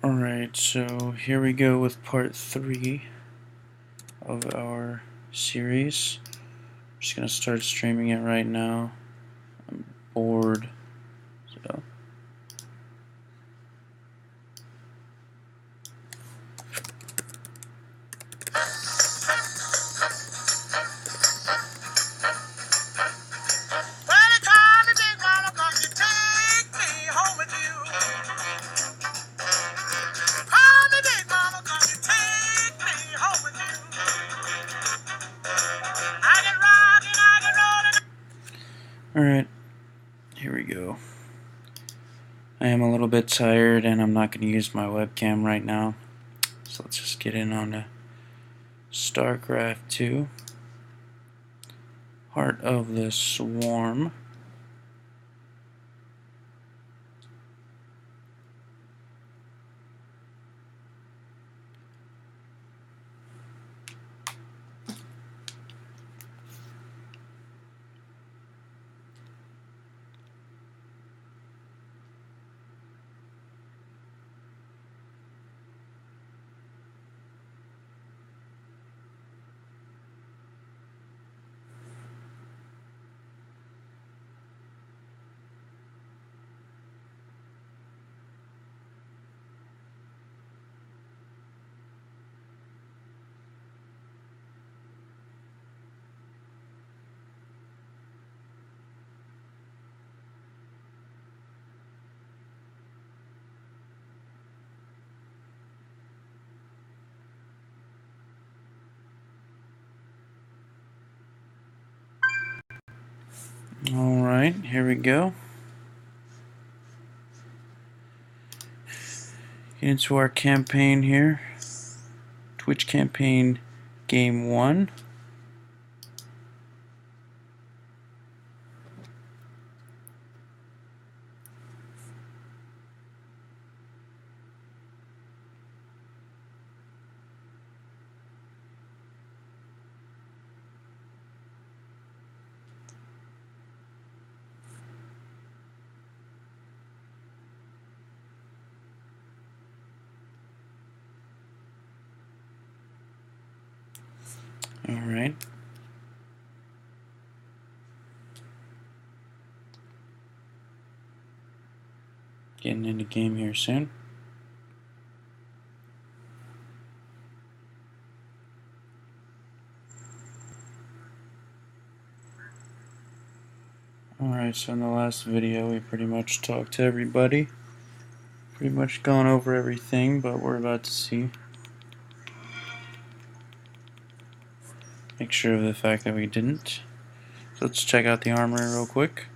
Alright, so here we go with part 3 of our series. I'm just gonna start streaming it right now. I'm bored, so. Alright, here we go. I am a little bit tired and I'm not going to use my webcam right now. So let's just get in on the Starcraft 2. Heart of the Swarm. Alright, here we go. Get into our campaign here. Twitch campaign game 1. Alright. Getting into game here soon. Alright, so in the last video we pretty much talked to everybody. Pretty much gone over everything, but we're about to see. Make sure of the fact that we didn't. So let's check out the armory real quick.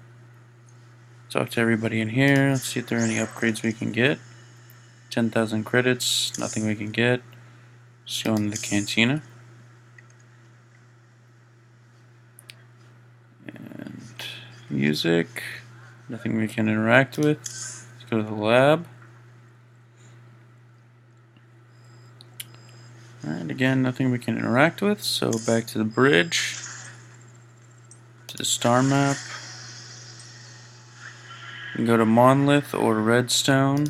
Talk to everybody in here. Let's see if there are any upgrades we can get. 10,000 credits, nothing we can get. Let's go into the cantina. And music, nothing we can interact with. Let's go to the lab. Alright, again, nothing we can interact with, so back to the bridge, to the star map. We can go to Monolith or Redstone.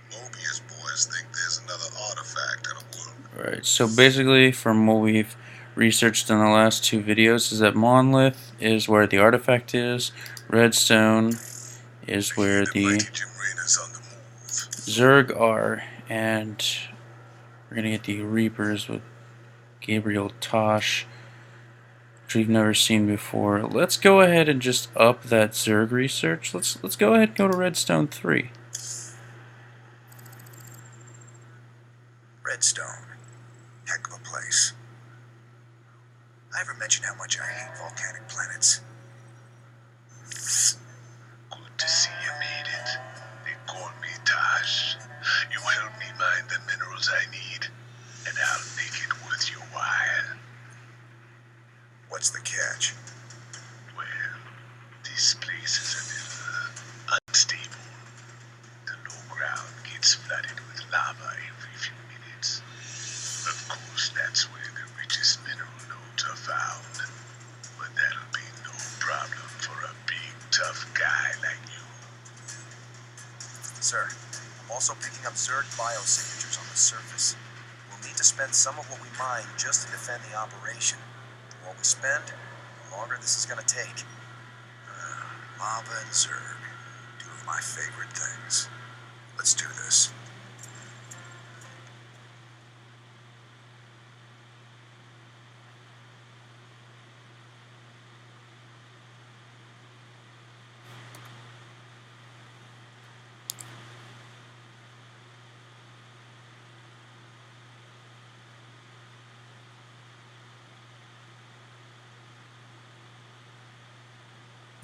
Mobius boys think there's another artifact in the world. Alright, so basically from what we've researched in the last 2 videos is that Monolith is where the artifact is, Redstone is where the Zerg are, and we're gonna get the Reapers with Gabriel Tosh, which we've never seen before. Let's go ahead and just up that Zerg research. Let's go ahead and go to Redstone 3. Redstone. Heck of a place. I ever mention how much I hate volcanic planets? Good to see you made it. They call me Tosh. You help me mine the minerals I need, and I'll make it worth your while. What's the catch? Well, this place is a little unstable. The low ground gets flooded with lava every few minutes. Of course, that's where the richest mineral nodes are found. But that'll be no problem for a big, tough guy like you. Sir, I'm also picking up Zerg biosignatures on the surface. We'll need to spend some of what we mine just to defend the operation. The more we spend, the longer this is gonna take. Lava and Zerg. Two of my favorite things. Let's do this.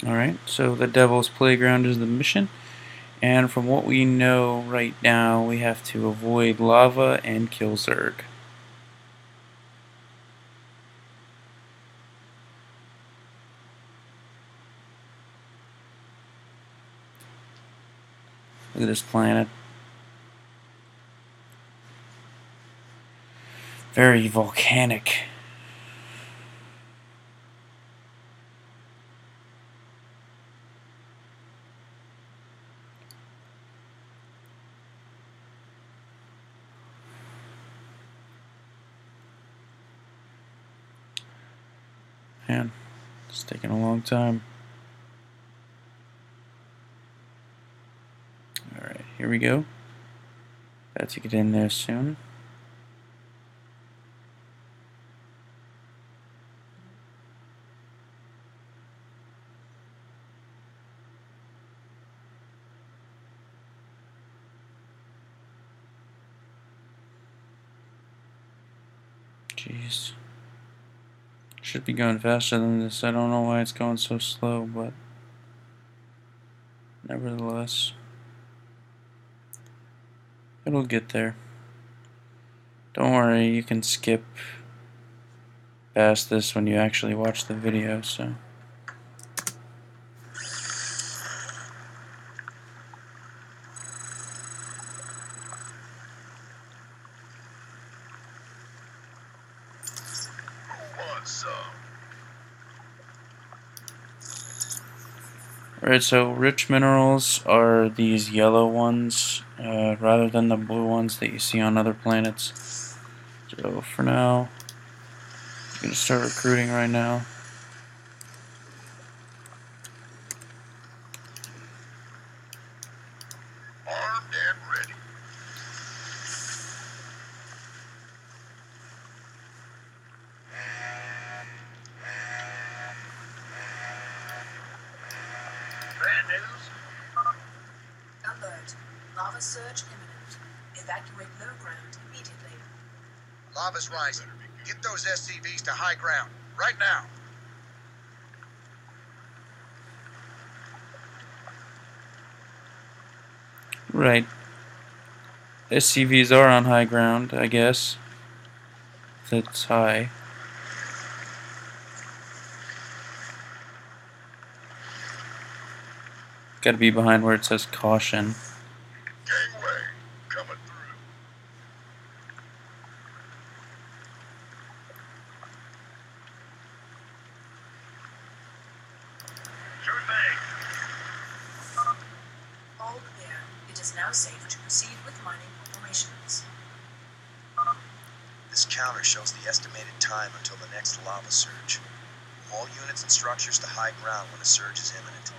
Alright, so the Devil's Playground is the mission. And from what we know right now, we have to avoid lava and kill Zerg. Look at this planet. Very volcanic. Man, it's taking a long time. Alright, here we go. Got to get in there soon. Jeez. Should be going faster than this. I don't know why it's going so slow, but nevertheless, it'll get there. Don't worry, you can skip past this when you actually watch the video, so. Who wants some? Alright, so rich minerals are these yellow ones, rather than the blue ones that you see on other planets. So for now, I'm going to start recruiting right now. Armed and ready. Bad news? Alert. Lava surge imminent. Evacuate low ground immediately. Lava's rising. Get those SCVs to high ground. Right now. Right. SCVs are on high ground, I guess. That's high. Gotta be behind where it says caution. Gangway coming through. Sure thing. All clear. It is now safe to proceed with mining operations. This counter shows the estimated time until the next lava surge. All units and structures to high ground when a surge is imminent.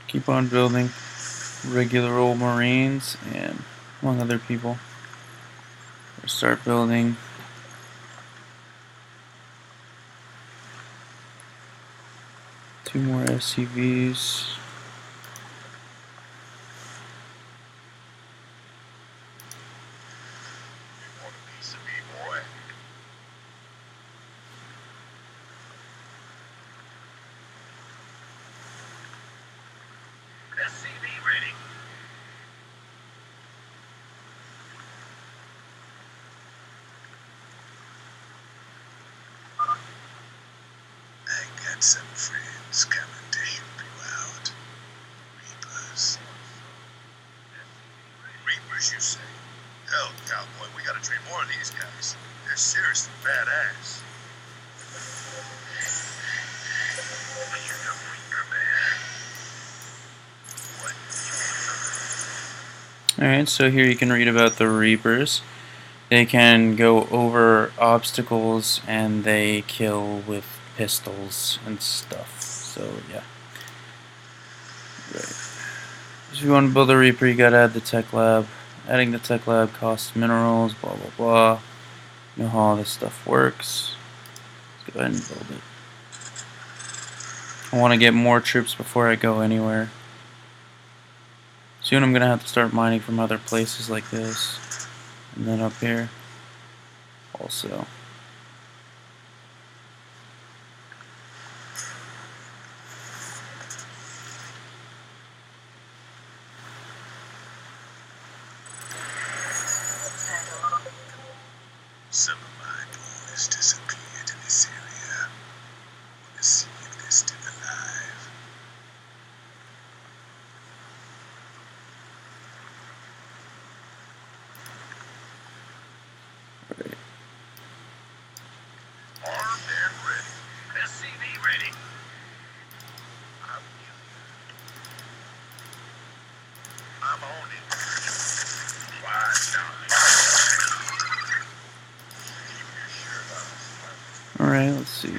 Keep on building regular old Marines and among other people. Start building two more SCVs. You want a piece of me, boy? SCV ready. I got some friends coming to help you out. Reapers. Reapers, you say? Hell, cowboy, we gotta train more of these guys. They're seriously badass. You're the Reaper, man. Alright, so here you can read about the Reapers. They can go over obstacles and they kill with pistols and stuff. So yeah. Right. If you want to build a Reaper, you gotta add the tech lab. Adding the tech lab costs minerals, blah blah blah. You know how all this stuff works. Let's go ahead and build it. I want to get more troops before I go anywhere. Soon I'm gonna have to start mining from other places like this. And then up here also. Some of my boys disappeared in this area. Let's see if they're still alive. Right. Armed and ready. SCV ready. I'm on it. Quiet down. Keep your shirt off. Alright, let's see.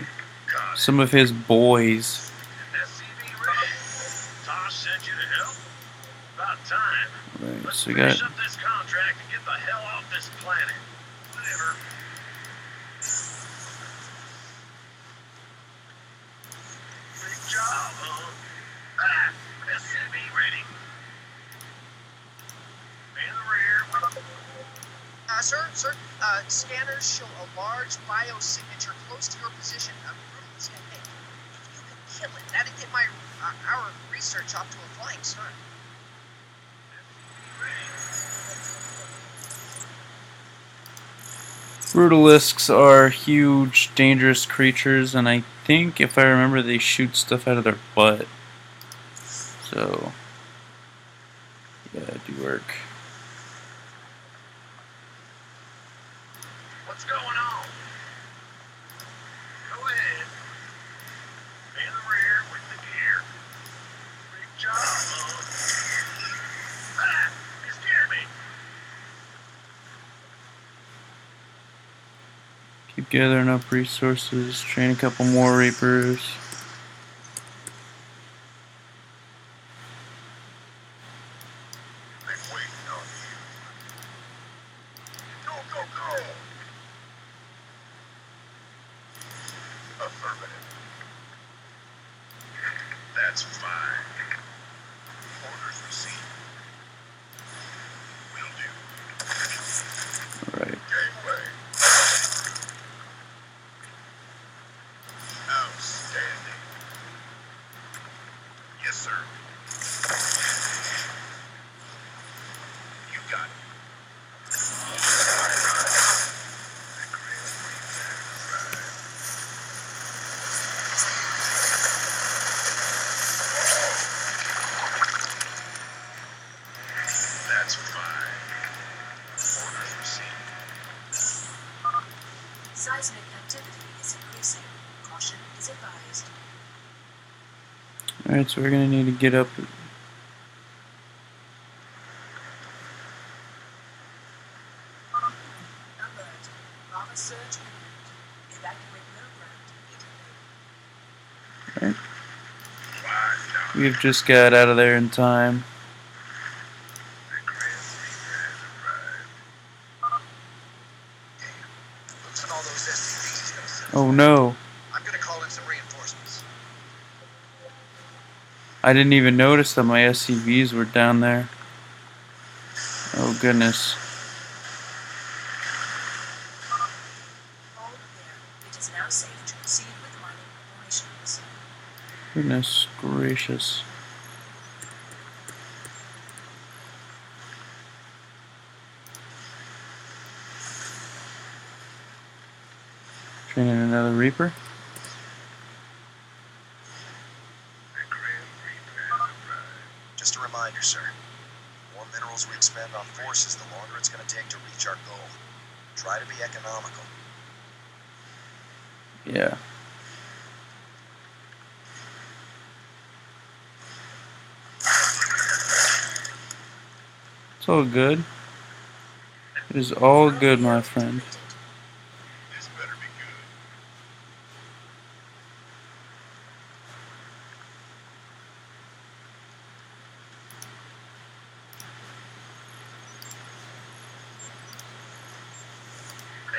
Got it. Some of his boys. SCV ready. Tosh sent you to help? About time. Right, Let's so we finish got up this contract and get the hell off this planet. Whatever. Big job, huh? Ah, SCV ready. In the rear. Sir, scanners show a large biosignature close to your position. Brutalist technique. If you could kill it, that'd get our research off to a flying start. Brutalisks are huge, dangerous creatures, and I think, if I remember, they shoot stuff out of their butt. So, yeah, do work. What's going on? Go ahead. In the rear with the gear. Big job, huh? Ah, you scared me. Keep gathering up resources, train a couple more Reapers. I'm waiting on you. Go, go, go. Affirmative. That's fine. Orders received. Will do. Alright. Gateway. Outstanding. Yes, sir. You got it. That's fine. Orders received. Seismic activity is increasing. Caution is advised. Alright, so we're gonna need to get up. Alert. Lava surge imminent. Evacuate low ground immediately. Alright. Quiet down. We've just got out of there in time. The Grand Reaper has arrived. Looks like all those SCVs gonna send us Oh back. no. I'm gonna call in some reinforcements. I didn't even notice that my SCVs were down there. Oh goodness. All clear. It is now safe to proceed with mining operations. Goodness gracious. Training another Reaper? The Grand Reaper has arrived. Just a reminder, sir. The more minerals we expend on forces, the longer it's gonna take to reach our goal. Try to be economical. Yeah. It's all good. It is all good, my friend. This better be good.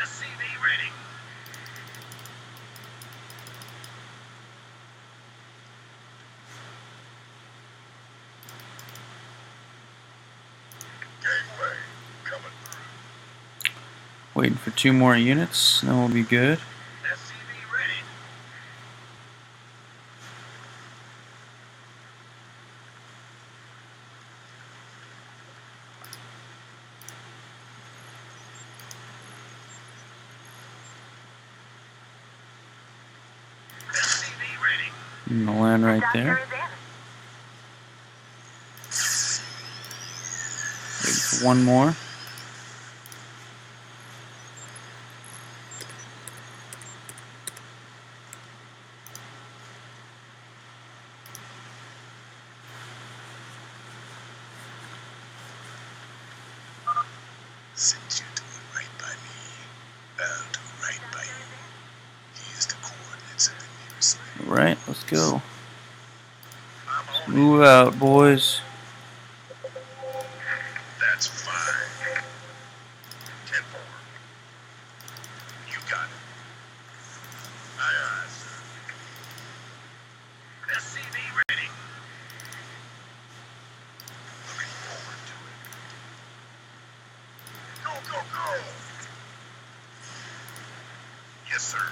SCV ready. Gangway coming through. Waiting for 2 more units, then we'll be good. SCV ready. SCV ready. And the land right there. Waiting for 1 more. Since you're doing right by me, I'll do right by you. Here's the coordinates of the nearest land. Alright, let's go. I'm on it. Move out, boys. That's fine. 10-4. You got it. Aye, aye, sir. SCV ready. Looking forward to it. Go, go, go! Yes, sir.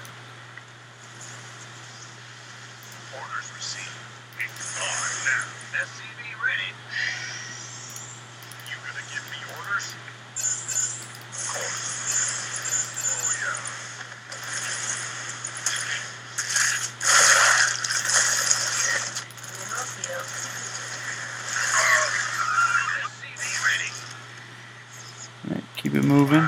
Orders received. On now. SCV ready. You gonna give me orders? Of course. Oh, yeah. Mineral field SCV ready. Alright, keep it moving.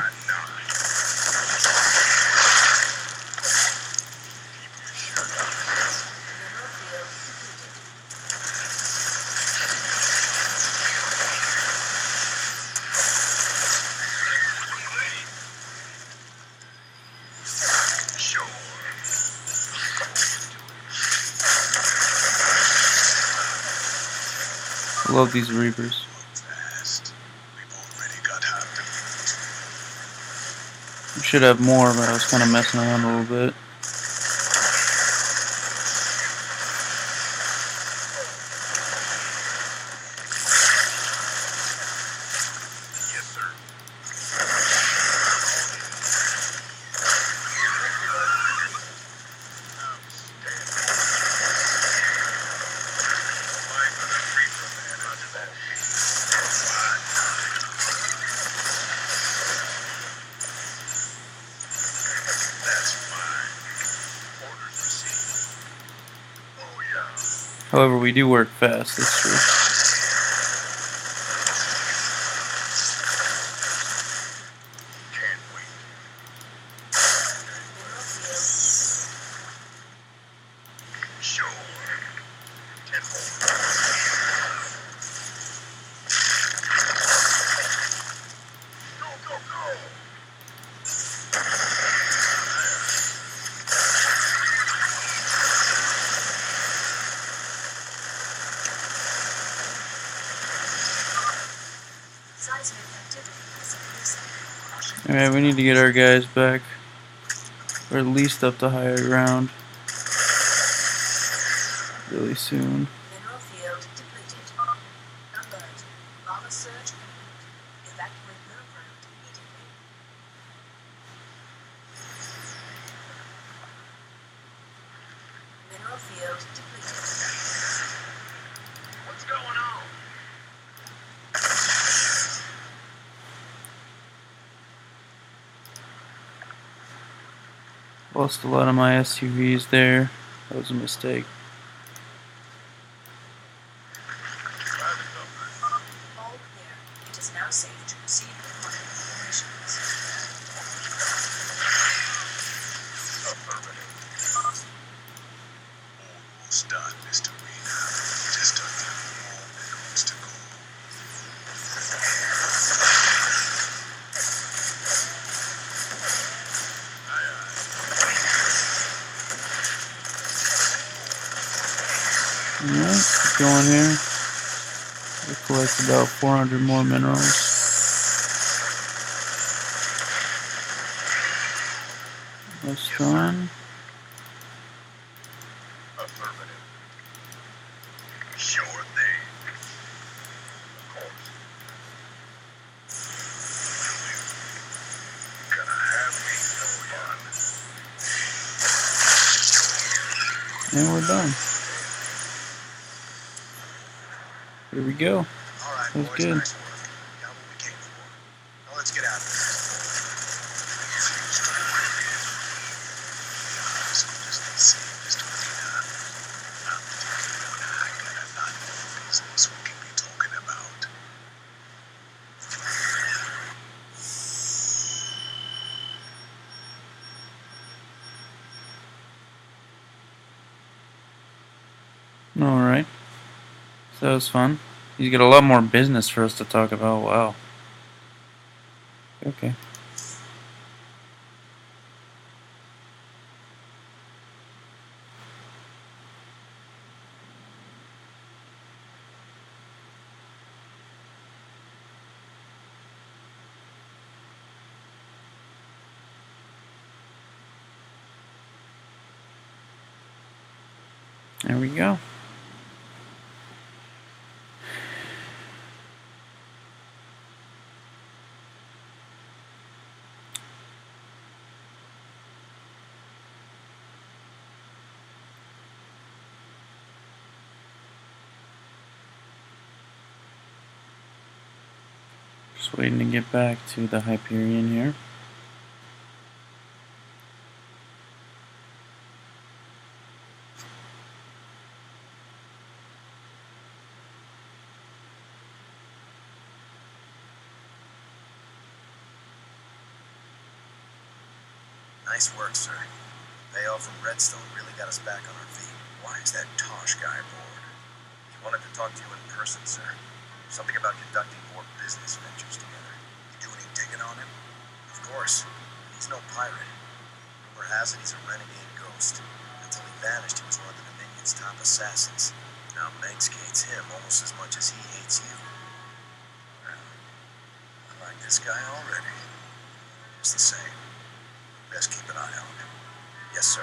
Keep your shirt on. mineral field depleted. Ready. Sure. I love these Reapers. Fast. We've already got half the We should have more, but I was kind of messing around a little bit. Yes, sir. That's fine. Orders received. Oh, yeah. However, we do work fast, that's true. Can't wait. Mineral field depleted. Sure. 10-4. Go, go, go! Seismic activity has increased. Alright, we need to get our guys back. Or at least up to higher ground. Really soon. Mineral field depleted. Alert. Lava surge imminent. Evacuate mill ground immediately. Mineral field depleted. What's going on? Lost a lot of my SUVs there. That was a mistake. Private number. All clear. It is now safe to proceed with mining operations. Affirmative. Almost done, Mr. Reed. Just a few more minerals to go. going here. We collect about 400 more minerals. That's done. Affirmative. Sure thing. Of course. Gonna have me no fun. And we're done. Here we go. All right, That's boys, good. nice work. Got what we came for. Now let's get out of here. So just say, Mr. Medina, I'm thinking on a lot more business we can be talking about. Alright. So that was fun. You get a lot more business for us to talk about. Wow. Okay. There we go. Just waiting to get back to the Hyperion here. Nice work, sir. Payoff from Redstone really got us back on our feet. Why is that Tosh guy bored? He wanted to talk to you in person, sir. Something about conducting more business ventures together. You do any digging on him? Of course. He's no pirate. Rumor has it he's a renegade ghost. Until he vanished, he was one of the Dominion's top assassins. Now Mengsk hates him almost as much as he hates you. Well, I like this guy already. Just the same. Best keep an eye on him. Yes, sir.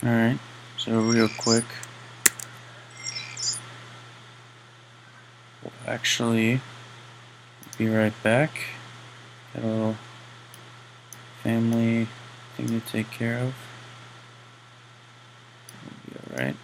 Alright. So real quick. We'll actually be right back. Got a little family thing to take care of. We'll be alright.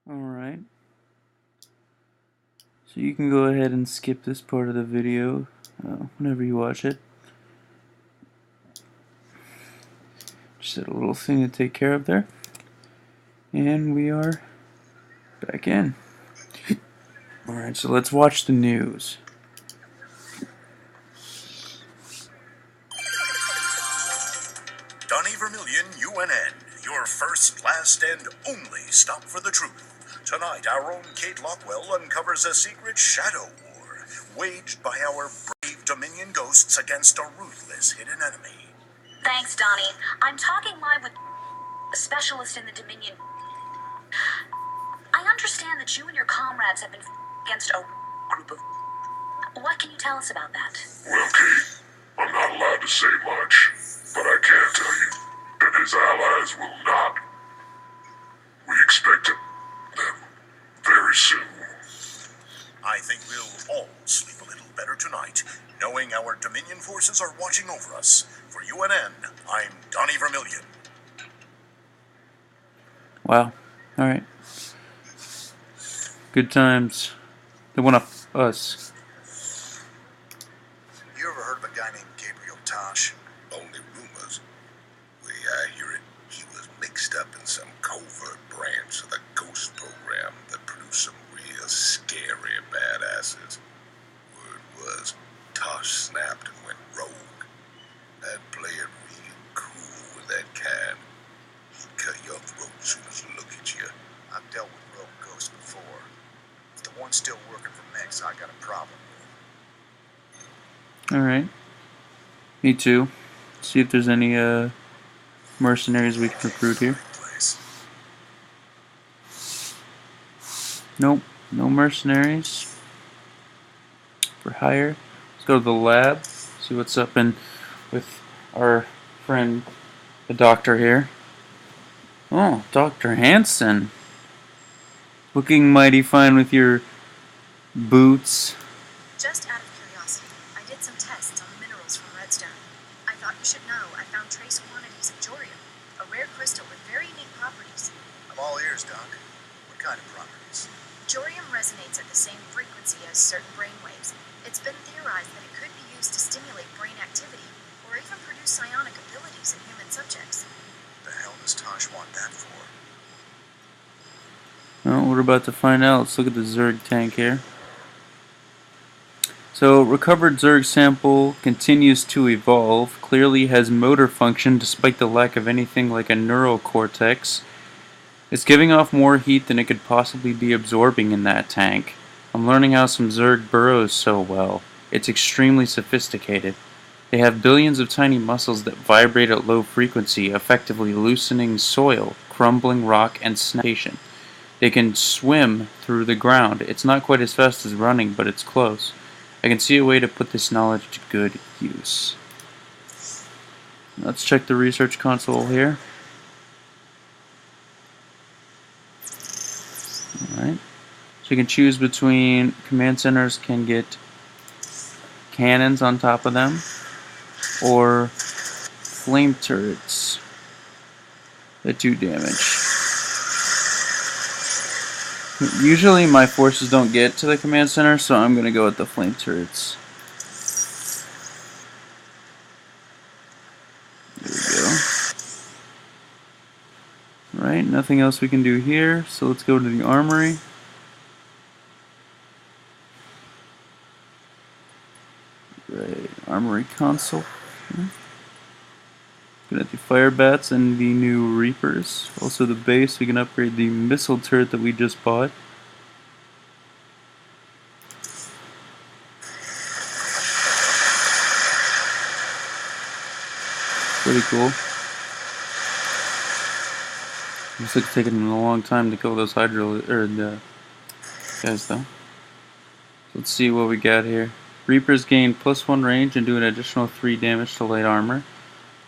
Alright. So you can go ahead and skip this part of the video whenever you watch it. Just had a little thing to take care of there. And we are back in. Alright, so let's watch the news. Donnie Vermillion, UNN, your first, last, and only stop for the truth. Tonight, our own Kate Lockwell uncovers a secret shadow war waged by our brave Dominion ghosts against a ruthless hidden enemy. Thanks, Donnie. I'm talking live with a specialist in the Dominion. I understand that you and your comrades have been against a group of... What can you tell us about that? Well, Kate, I'm not allowed to say much, but I can tell you that his allies will not. We expect them very soon. I think we'll all sleep a little better tonight, knowing our Dominion forces are watching over us. For UNN, I'm Donnie Vermillion. Wow. Alright. Good times. They want us. You ever heard of a guy named Gabriel Tosh? Only rumors. Way I hear it, he was mixed up in some covert branch of the Ghost program that produced some real scary badasses. Word was, Tosh snapped and went rogue. I'd play it real cool with that kind. He'd cut your throat as soon as he look at you. I've dealt with rogue ghosts before. If the one's still working for Mex, I got a problem with him. Alright. Me too. See if there's any mercenaries we can recruit here. Place. Nope. No mercenaries. For hire. Let's go to the lab. See what's up with our friend, the doctor here. Oh, Dr. Hansen. Looking mighty fine with your boots. Just out of curiosity, I did some tests on the minerals from Redstone. I thought you should know I found trace quantities of jorium, a rare crystal with very unique properties. I'm all ears, Doc. What kind of properties? Jorium resonates at the same frequency as certain brain waves. It's been theorized that it could be used to stimulate brain activity, or even produce psionic abilities in human subjects. The hell does Tosh want that for? Well, we're about to find out. Let's look at the Zerg tank here. So, recovered Zerg sample continues to evolve. Clearly has motor function despite the lack of anything like a neural cortex. It's giving off more heat than it could possibly be absorbing in that tank. I'm learning how some Zerg burrows so well. It's extremely sophisticated. They have billions of tiny muscles that vibrate at low frequency, effectively loosening soil, crumbling rock, and snapping. They can swim through the ground. It's not quite as fast as running, but it's close. I can see a way to put this knowledge to good use. Let's check the research console here. Alright. So you can choose between command centers can get cannons on top of them, or flame turrets that do damage. Usually my forces don't get to the command center, so I'm going to go with the flame turrets. There we go. Right, nothing else we can do here, so let's go to the armory. Right, armory console. Gonna do fire bats and the new reapers. Also the base, we can upgrade the missile turret that we just bought. Pretty cool. Looks like it's taking them a long time to kill those the guys though. Let's see what we got here. Reapers gain +1 range and do an additional 3 damage to light armor.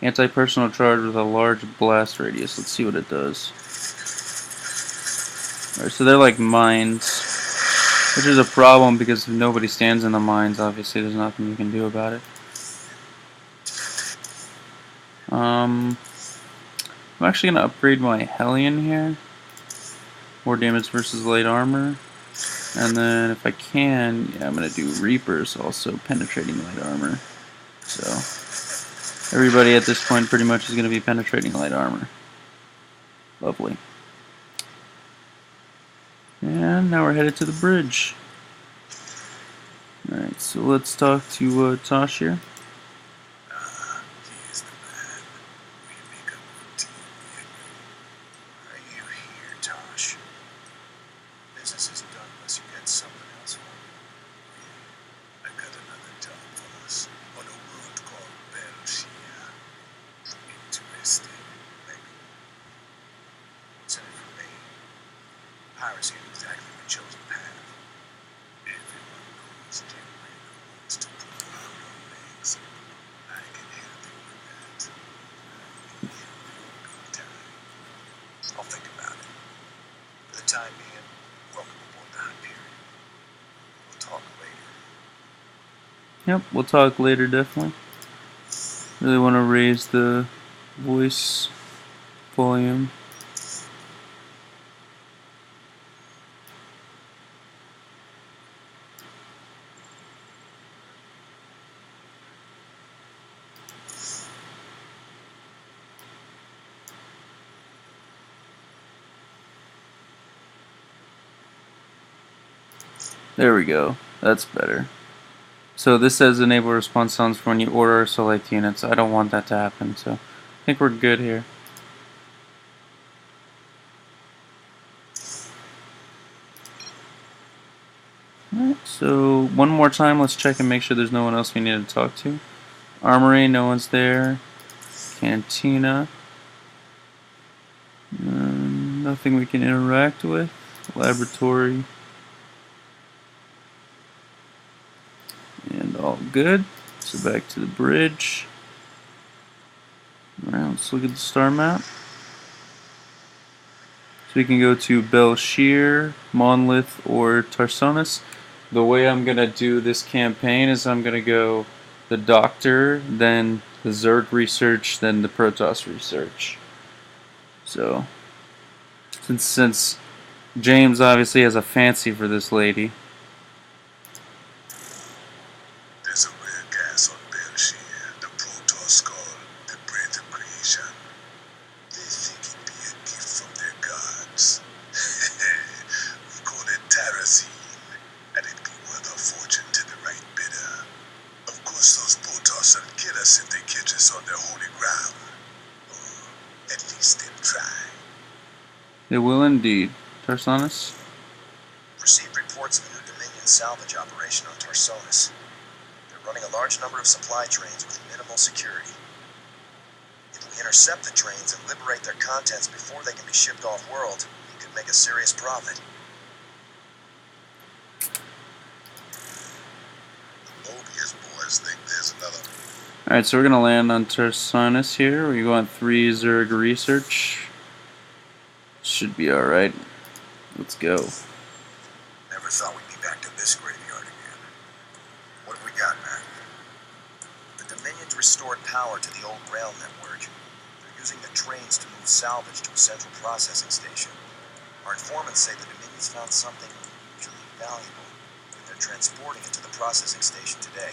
Anti-personal charge with a large blast radius. Let's see what it does. Alright, so they're like mines, which is a problem because if nobody stands in the mines, obviously there's nothing you can do about it. I'm actually going to upgrade my Hellion here. More damage versus light armor. And then if I can, yeah, I'm going to do Reapers also, penetrating light armor. So everybody at this point pretty much is going to be penetrating light armor. Lovely. And now we're headed to the bridge. Alright, so let's talk to Tosh here. He is the man. We make a routine vehicle. Are you here, Tosh? Business isn't done unless you get something else for me. I got another job for us on a world called Belshia. Interesting, maybe. What's in it for me? Piracy ain't exactly the chosen path. Everyone goes where it wants to put around your legs. I can help you with that. I can help you big time. I'll think about it. For the time being, welcome aboard the Hyperion. We'll talk later. Yep, we'll talk later definitely. Really want to raise the voice volume. There we go. That's better. So this says enable response sounds for when you order or select units. I don't want that to happen, so I think we're good here. Alright, so one more time, let's check and make sure there's no one else we need to talk to. Armory, no one's there. Cantina. Nothing we can interact with. Laboratory. And all good. So back to the bridge. Alright, let's look at the star map. So we can go to Belshir, Monolith, or Tarsonis. The way I'm going to do this campaign is I'm going to go the Doctor, then the Zerg research, then the Protoss research. So, since James obviously has a fancy for this lady. There's a rare gas on Belshir, the Protoss call the breath of creation. They think it be a gift from their gods. We call it Terrazine, and it'd be worth a fortune to the right bidder. Of course, those Protoss will kill us if they catch us on their holy ground. Or at least they'll try. They will indeed. Tarsonis? Received reports of a new Dominion salvage operation on Tarsonis. They're running a large number of supply trains with minimal security. If we intercept the trains and liberate their contents before they can be shipped off-world, we could make a serious profit. Mobius boys think there's another. Alright, so we're going to land on Tarsonis here. We want 3 Zerg research. Should be alright. Let's go. Never thought we'd be back to this graveyard again. What have we got, man? The Dominion's restored power to the old rail network. They're using the trains to move salvage to a central processing station. Our informants say the Dominion's found something unusually valuable, and they're transporting it to the processing station today.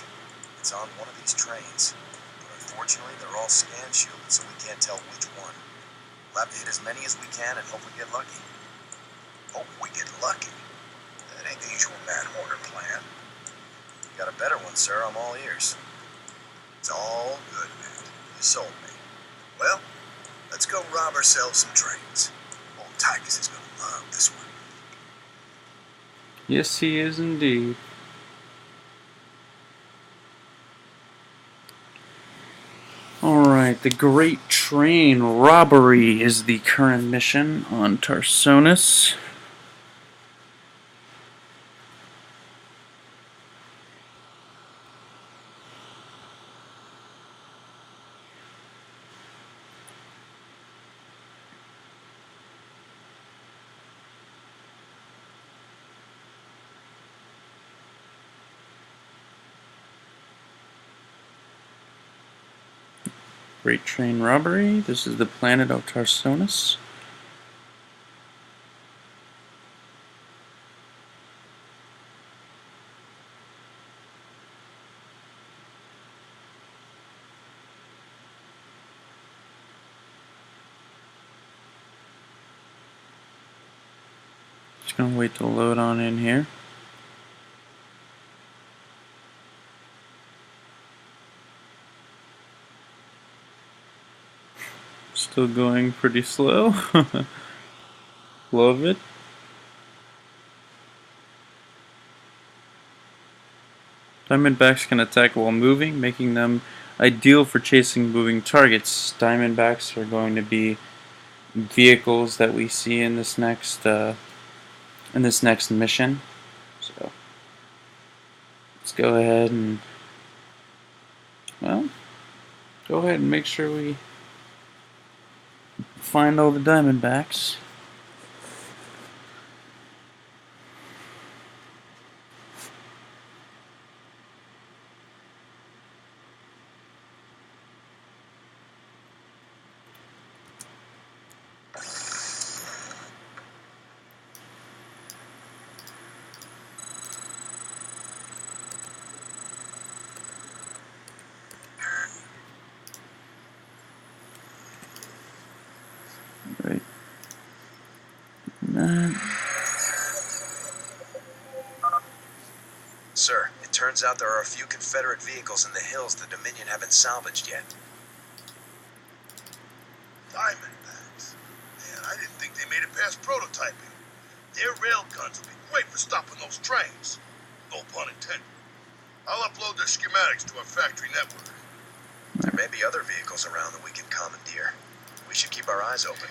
It's on one of these trains. But unfortunately, they're all scan shielded, so we can't tell which one. We'll have to hit as many as we can and hope we get lucky. Hope we get lucky. That ain't the usual Mad Horner plan. You got a better one, sir. I'm all ears. It's all good, man. You sold me. Well, let's go rob ourselves some trains. Old Tychus is gonna love this one. Yes, he is indeed. Alright, the Great Train Robbery is the current mission on Tarsonis. Great Train Robbery. This is the planet of Tarsonis. Just gonna wait to load on in here. Still going pretty slow. Love it. Diamondbacks can attack while moving, making them ideal for chasing moving targets. Diamondbacks are going to be vehicles that we see in this next mission. So let's go ahead and make sure we find all the Diamondbacks. Right. Sir, it turns out there are a few Confederate vehicles in the hills the Dominion haven't salvaged yet. Diamondbacks. Man, I didn't think they made it past prototyping. Their rail guns will be great for stopping those trains. No pun intended. I'll upload their schematics to our factory network. There may be other vehicles around that we can commandeer. We should keep our eyes open.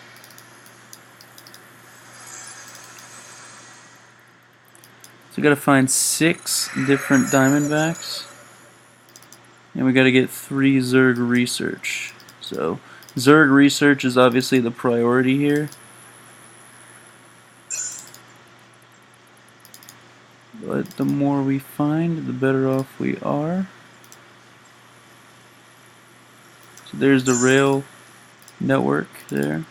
So we gotta find 6 different Diamondbacks. And we gotta get 3 Zerg research. So Zerg research is obviously the priority here. But the more we find, the better off we are. So there's the rail network there.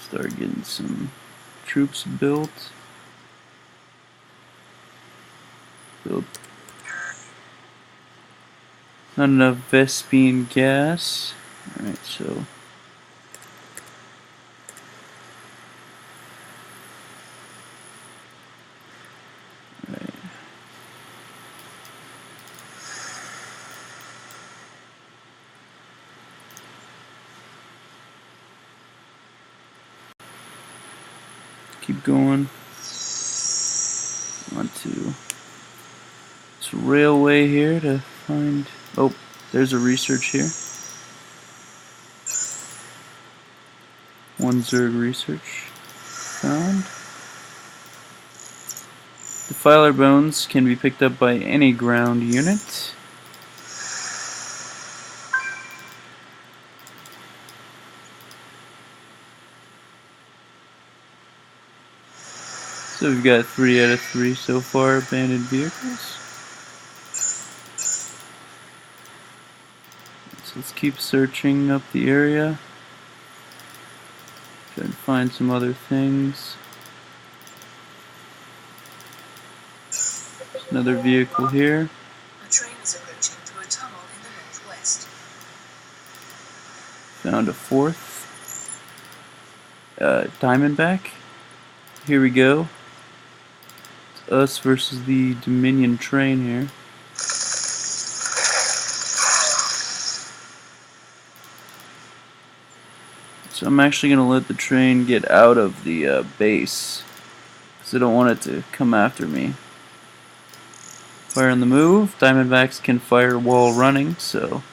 Start getting some troops built. Not enough Vespine gas. Alright, so keep going onto this railway here to find. Oh, there's a research here. 1 Zerg research found. Defiler bones can be picked up by any ground unit. So we've got 3 out of 3 so far abandoned vehicles. So let's keep searching up the area. Try and find some other things. There's another vehicle here. A train is approaching through a tunnel in the northwest. Found a 4th Diamondback. Here we go. It's us versus the Dominion train here. So I'm actually going to let the train get out of the base, because I don't want it to come after me. Fire on the move. Diamondbacks can fire while running, so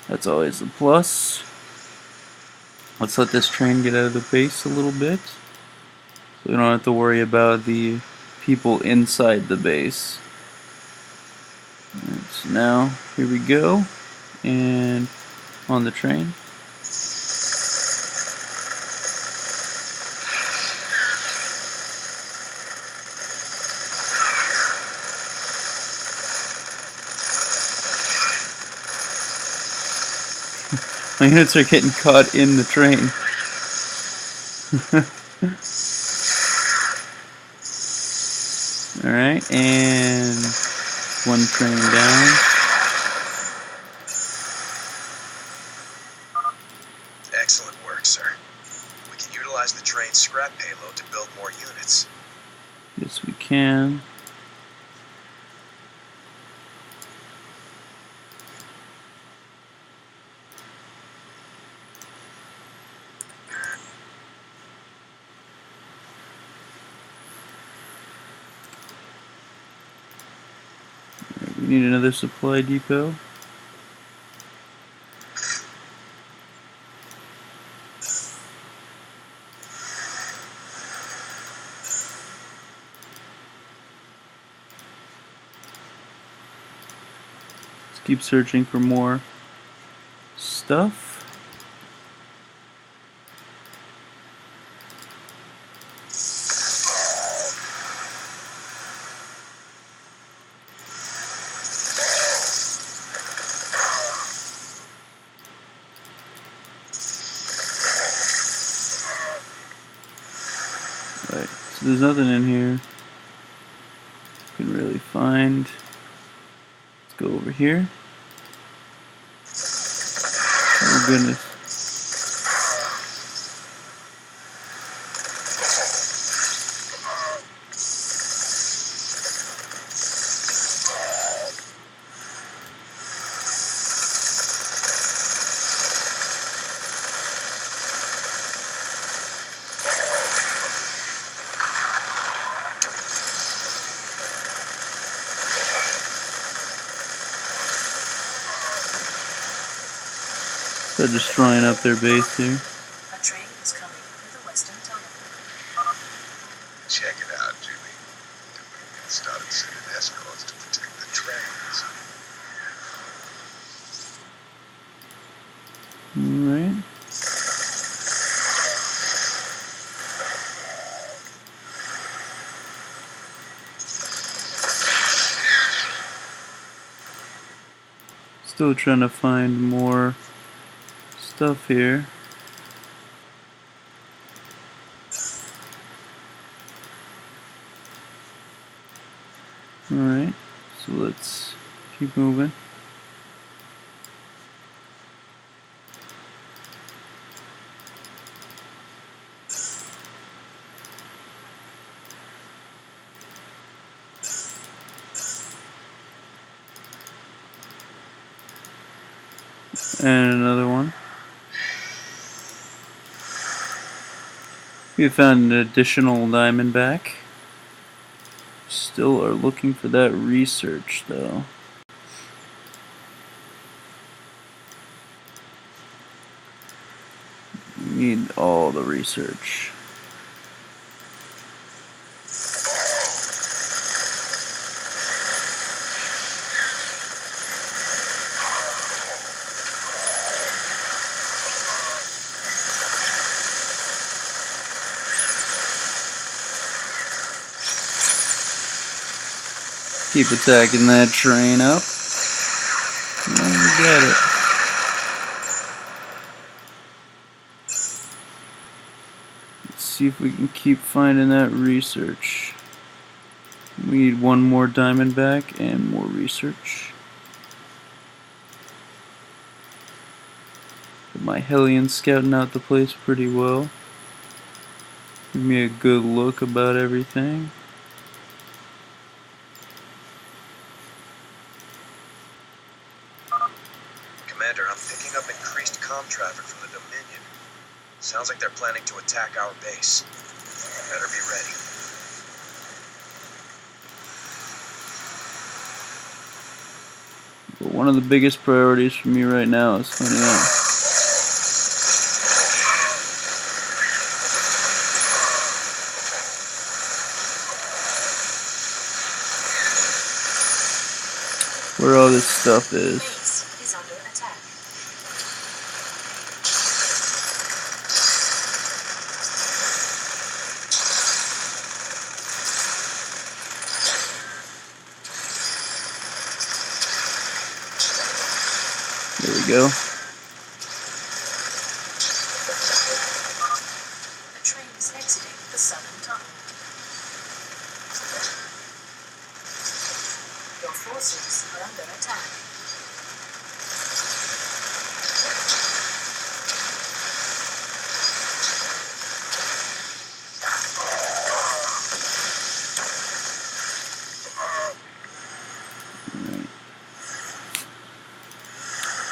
that's always a plus. Let's let this train get out of the base a little bit, so we don't have to worry about the people inside the base. Alright, so now, here we go, and on the train. My units are getting caught in the train. Alright, and One train down. Excellent work, sir. We can utilize the train's scrap payload to build more units. Yes, we can. We need another supply depot. Let's keep searching for more stuff. Right, so there's nothing in here can really find. Let's go over here. Oh goodness. They're destroying up their base here. A train is coming through the western tunnel. Check it out, Jimmy. Dominion started sending escorts to protect the trains. Alright. Still trying to find more stuff here. Alright, so let's keep moving. And another one. We found an additional diamondback. Still are looking for that research though. We need all the research. Keep attacking that train up. And we got it. Let's see if we can keep finding that research. We need one more diamondback and more research. My Hellion scouting out the place pretty well. Give me a good look about everything. Commander, I'm picking up increased comm traffic from the Dominion. Sounds like they're planning to attack our base. Better be ready. But one of the biggest priorities for me right now is finding out where all this stuff is. Base is under attack. There we go. The train is exiting the southern tunnel. Your forces are under attack.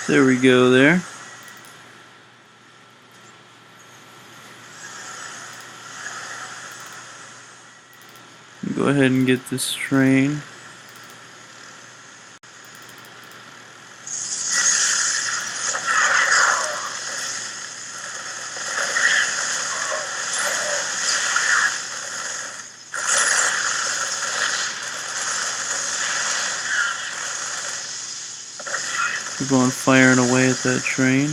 There we go there. Go ahead and get this train. Keep on firing away at that train.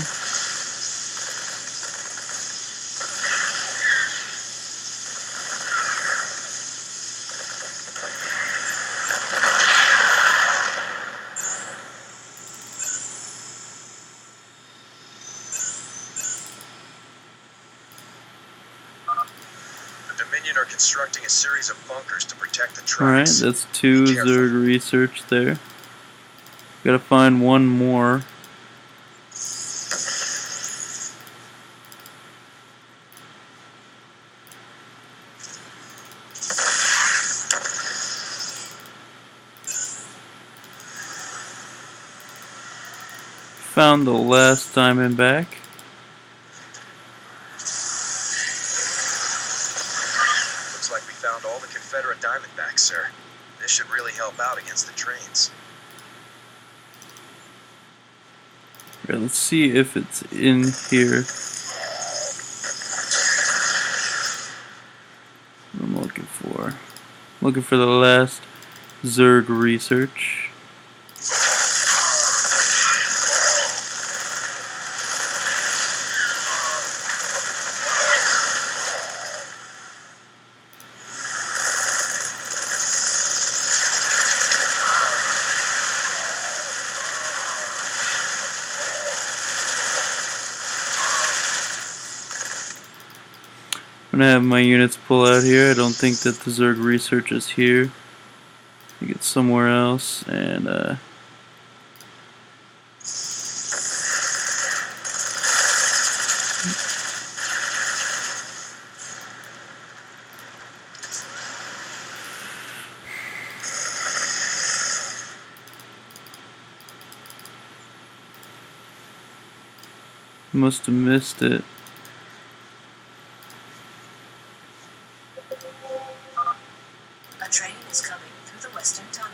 The Dominion are constructing a series of bunkers to protect the Alright, tracks. that's 2 Be careful. Zerg research there. Gotta find one more. Found the last diamond back. Looks like we found all the Confederate Diamondbacks, sir. This should really help out against the trains. Alright, let's see if it's in here. What I'm looking for. Looking for the last Zerg research. I'm gonna have my units pull out here. I don't think that the Zerg research is here. I think it's somewhere else, and must have missed it. A train is coming through the western tunnel.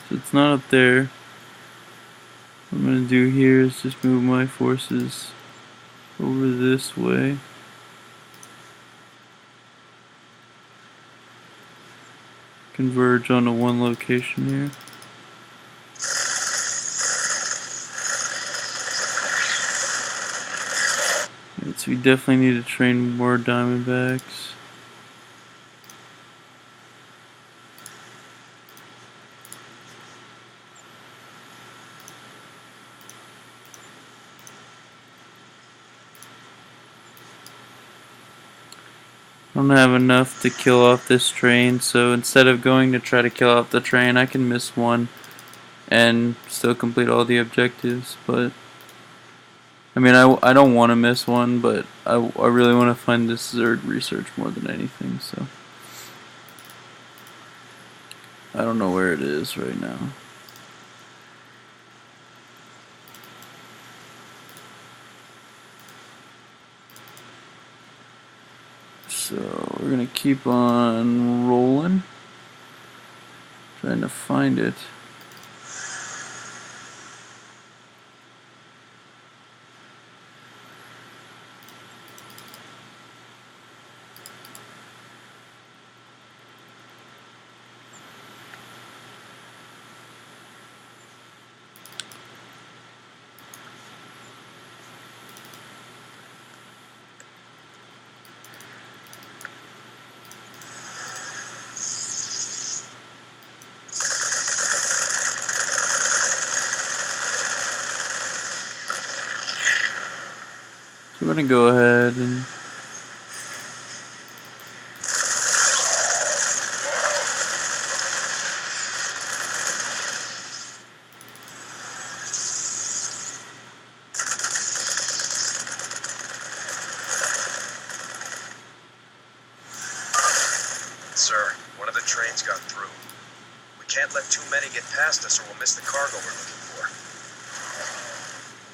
So it's not up there. What I'm gonna do here is just move my forces over this way. Converge onto one location here. Right, so we definitely need to train more Diamondbacks. I don't have enough to kill off this train, so instead of going to try to kill off the train, I can miss one and still complete all the objectives. But I mean, I don't want to miss one, but I really want to find this Zerg research more than anything, so I don't know where it is right now. So we're gonna keep on rolling, trying to find it. So we're gonna go ahead and Sir, one of the trains got through. We can't let too many get past us or we'll miss the cargo we're looking for.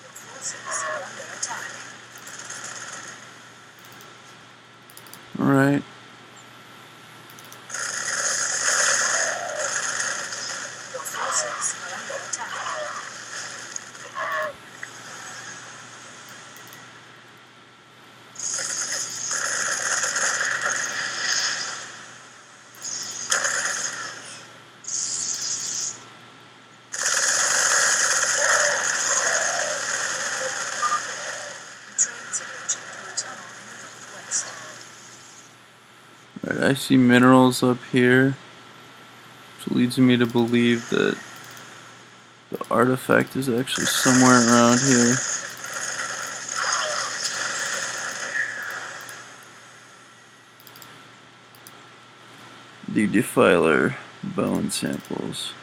Your forces are under attack. Alright. Your forces are under attack. The trains are approaching through a tunnel in the northwest. Right, I see minerals up here, which leads me to believe that the artifact is actually somewhere around here. The defiler bone samples.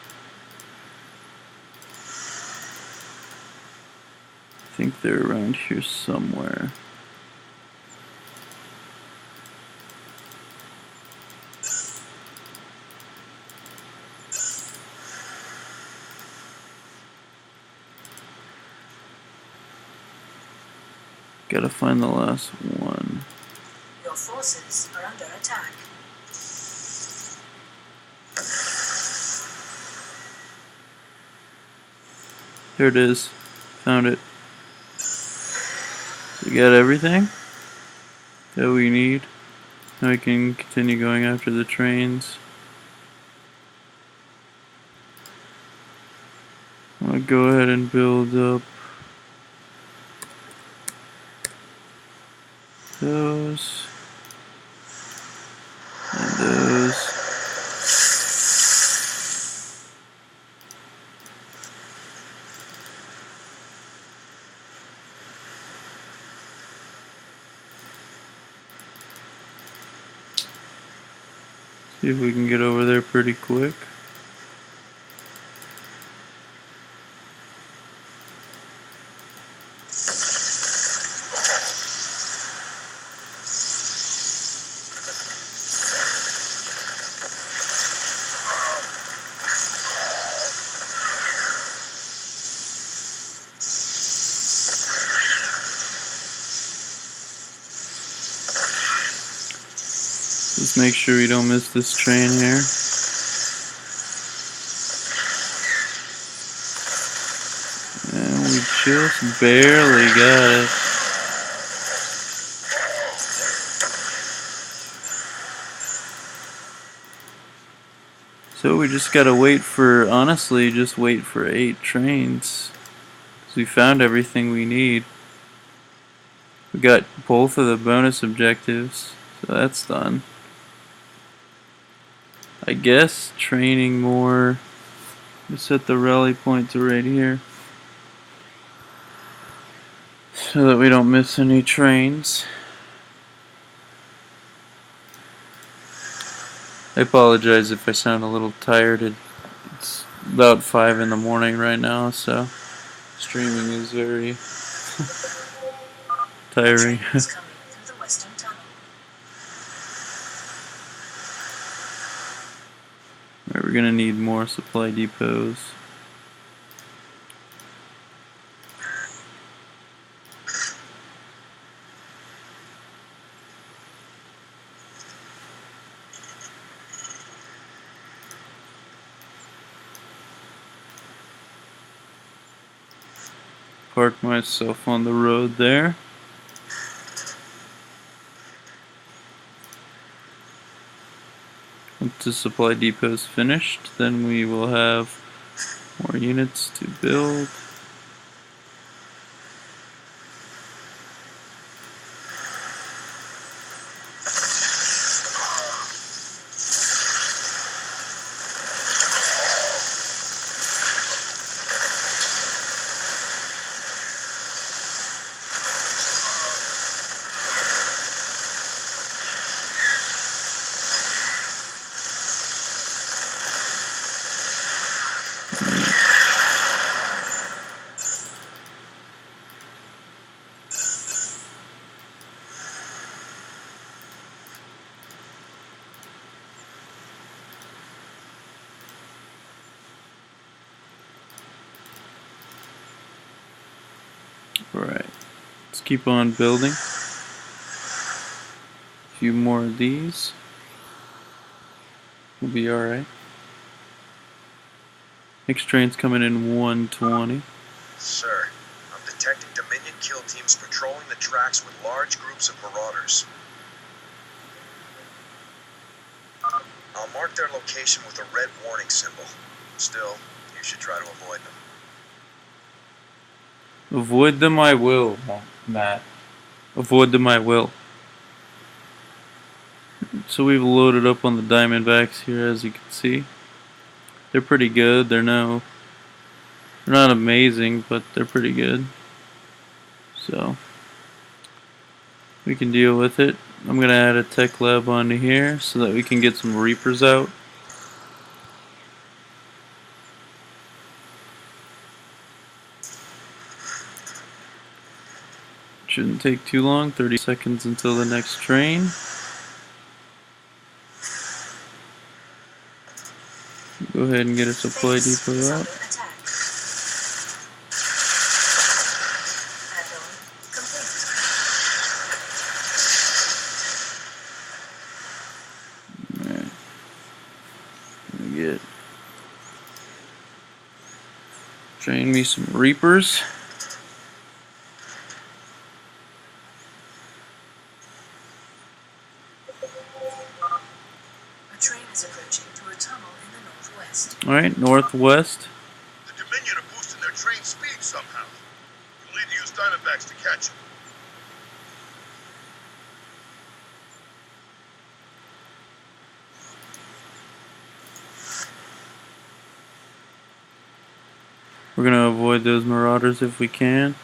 I think they're around here somewhere. Gotta find the last one. Your forces are under attack. There it is. Found it. We got everything that we need. Now we can continue going after the trains. I'll go ahead and build up those and those. See if we can get over there pretty quick. Just make sure we don't miss this train here. And we just barely got it. So we just gotta wait for, honestly, just wait for 8 trains. 'Cause we found everything we need. We got both of the bonus objectives, so that's done. I guess training more. Let's set the rally point to right here, so that we don't miss any trains. I apologize if I sound a little tired. It's about 5 in the morning right now, so streaming is very tiring. The train is coming through the western tunnel. Alright, we're gonna need more supply depots. Park myself on the road there. Once the supply depot is finished, then we will have more units to build. Right. Let's keep on building. A few more of these. We'll be alright. Next train's coming in 120. Sir, I'm detecting Dominion kill teams patrolling the tracks with large groups of marauders. I'll mark their location with a red warning symbol. Still, you should try to avoid them. Avoid them I will, Matt. Avoid them I will. So we've loaded up on the Diamondbacks here, as you can see. They're pretty good. They're not amazing, but they're pretty good. So we can deal with it. I'm gonna add a tech lab onto here so that we can get some Reapers out. Shouldn't take too long, 30 seconds until the next train. Go ahead and get a supply depot out. Alright. Train me some Reapers. A train is approaching through a tunnel in the northwest. Alright, northwest. The Dominion are boosting their train speed somehow. You'll need to use Diamondbacks to catch them. We're gonna avoid those marauders if we can.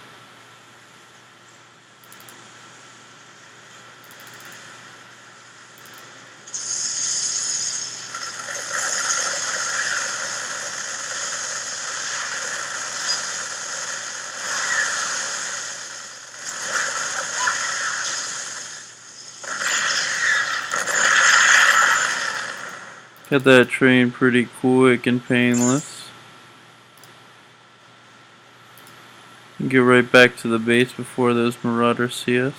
Got that train pretty quick and painless. Get right back to the base before those marauders see us.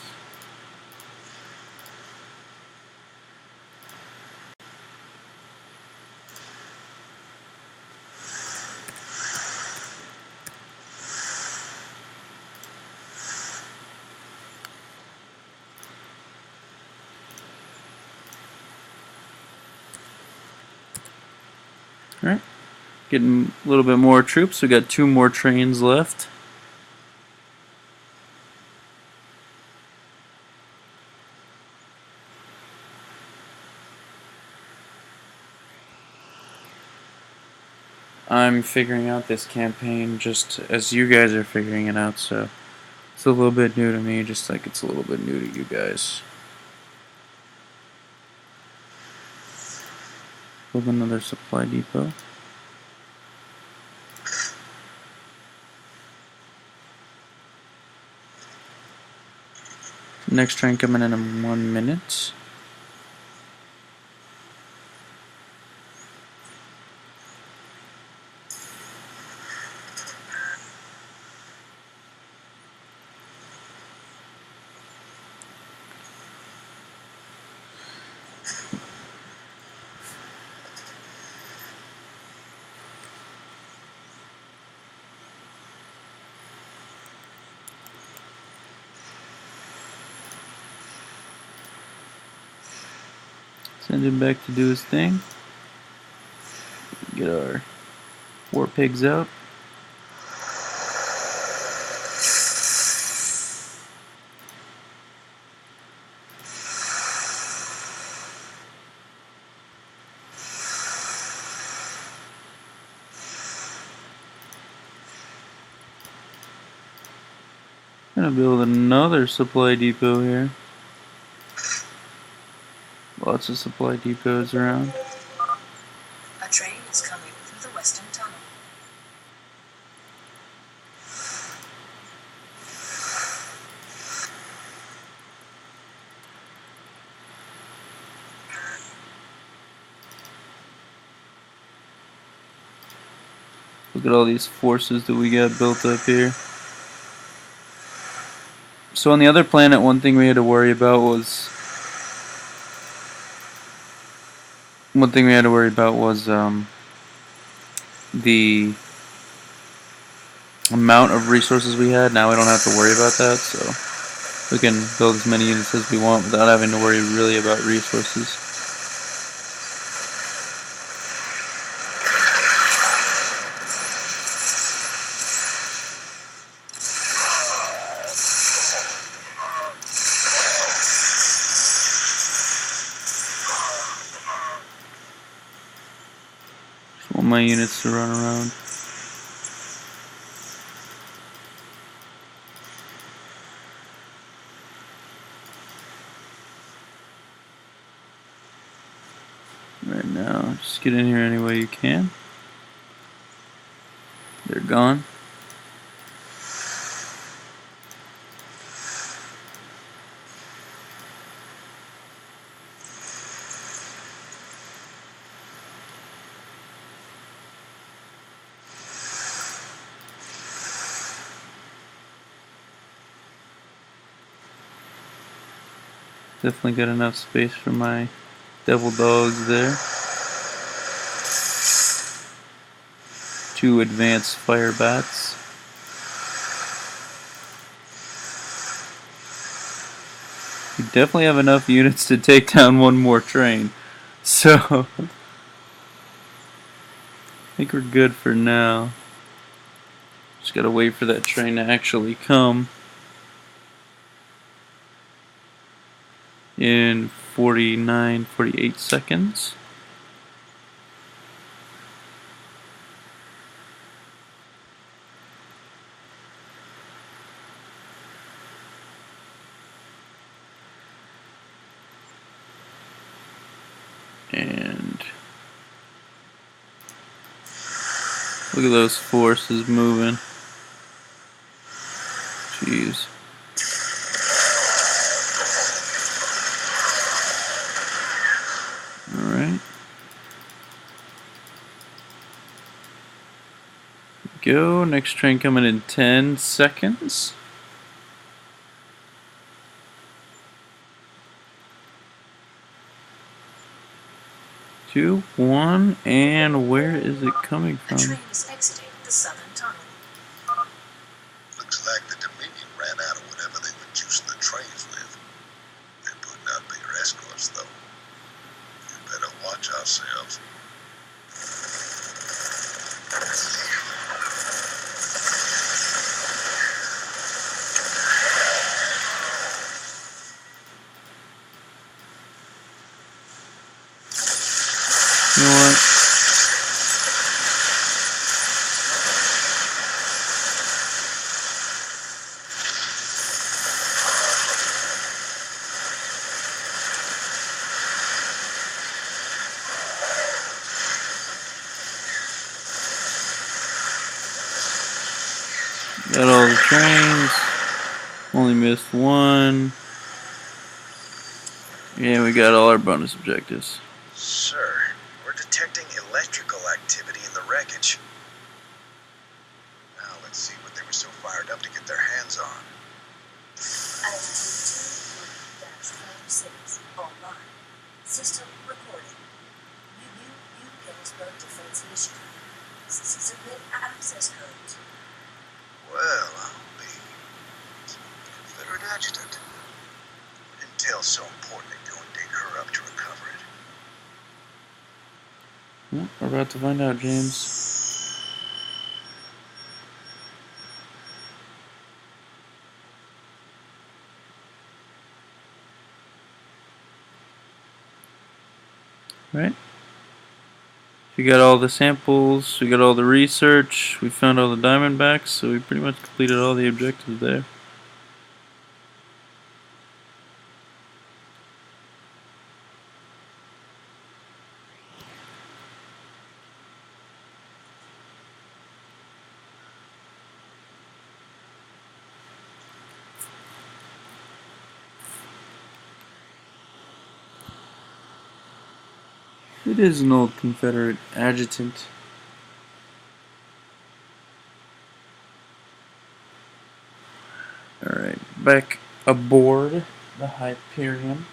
Alright, getting a little bit more troops. We got 2 more trains left. I'm figuring out this campaign just as you guys are figuring it out, so it's a little bit new to me, just like it's a little bit new to you guys. Build another supply depot. Next train coming in 1 minute. Send him back to do his thing. Get our war pigs out. Gonna build another supply depot here. Lots of supply depots around. A train is coming through the western tunnel. Look at all these forces that we got built up here. So on the other planet, one thing we had to worry about was the amount of resources we had. Now we don't have to worry about that, so we can build as many units as we want without having to worry really about resources. Just want my units to run around. Right now, just get in here any way you can. They're gone. Definitely got enough space for my devil dogs there. 2 advanced fire bats. We definitely have enough units to take down one more train. So I think we're good for now. Just gotta wait for that train to actually come in 48 seconds. And look at those forces moving. Jeez. Alright. Go. Next train coming in 10 seconds. 2, 1, and where is it coming The from? train is exiting the southern tunnel. Looks like the Dominion ran out of whatever they were juicing the trains with. They're putting out bigger escorts, though. We better watch ourselves. You know what? Got all the trains. Only missed one. Yeah, we got all our bonus objectives. Sir, we're detecting electrical activity in the wreckage. Now let's see what they were so fired up to get their hands on. Altitude 23-56 online. System recording. UU Gettysburg Defense Initiative. Submit access codes. Well, I'll be Confederate adjutant. Intel's so important to go and dig her up to recover it. Well, we're about to find out, James. Right? We got all the samples, we got all the research, we found all the Diamondbacks, so we pretty much completed all the objectives there. It is an old Confederate adjutant. Alright, back aboard the Hyperion.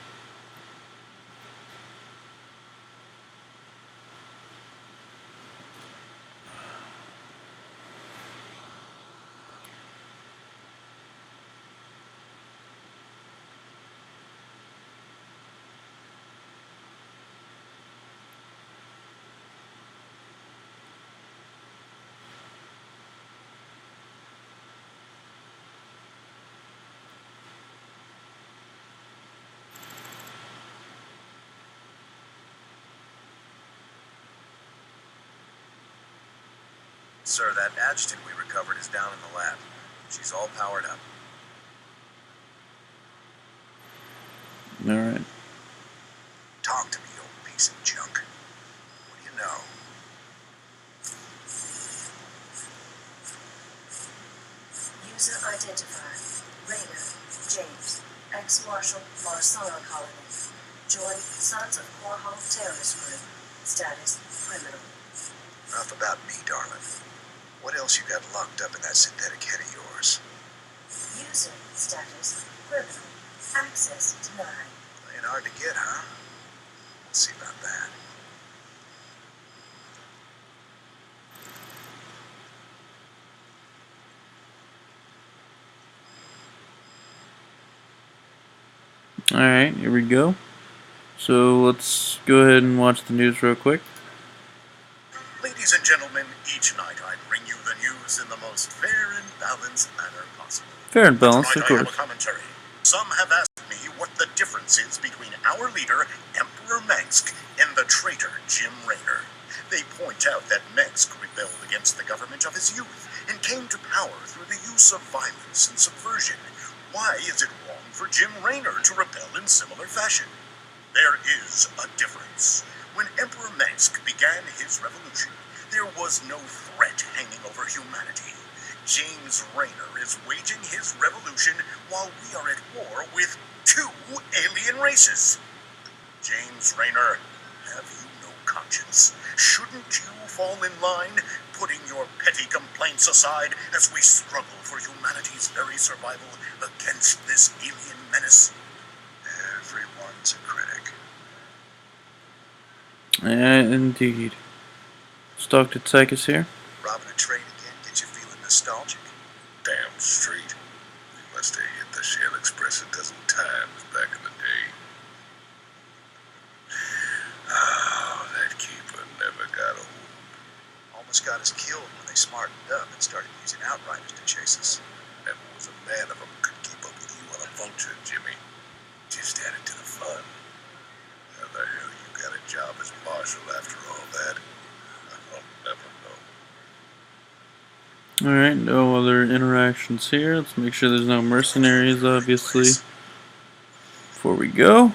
Sir, that adjutant we recovered is down in the lab. She's all powered up. Alright. Talk to me, you old piece of junk. What do you know? User identified. Raider, James. Ex-Marshal, Marsala Colony. Joined Sons of Warhol Terrorist Group. Status, criminal. Enough about me, darling. What else you got locked up in that synthetic head of yours? User status, criminal. Access denied. Ain't hard to get, huh? Let's see about that. Alright, here we go. So let's go ahead and watch the news real quick. Ladies and gentlemen, each night I bring you the news in the most fair and balanced manner possible. Fair and balanced, Tonight of I have course. a commentary. Some have asked me what the difference is between our leader, Emperor Mengsk, and the traitor Jim Raynor. They point out that Mengsk rebelled against the government of his youth and came to power through the use of violence and subversion. Why is it wrong for Jim Raynor to rebel in similar fashion? There is a difference. When Emperor Mengsk began his revolution, there was no threat hanging over humanity. James Raynor is waging his revolution while we are at war with 2 alien races. James Raynor, have you no conscience? Shouldn't you fall in line, putting your petty complaints aside as we struggle for humanity's very survival against this alien menace? Everyone's a critic. Indeed. Dr. Tychus here. Robbing a train again gets you feeling nostalgic. Damn straight. We must have hit the Shell Express a dozen times back in the day. Oh, that keeper never got old. Almost got us killed when they smartened up and started using outriders to chase us. Never was a man of them could keep up with you on a vulture, Jimmy. Just added to the fun. How the hell you got a job as marshal after all that? I'll never know. Alright, no other interactions here. Let's make sure there's no mercenaries, obviously, before we go.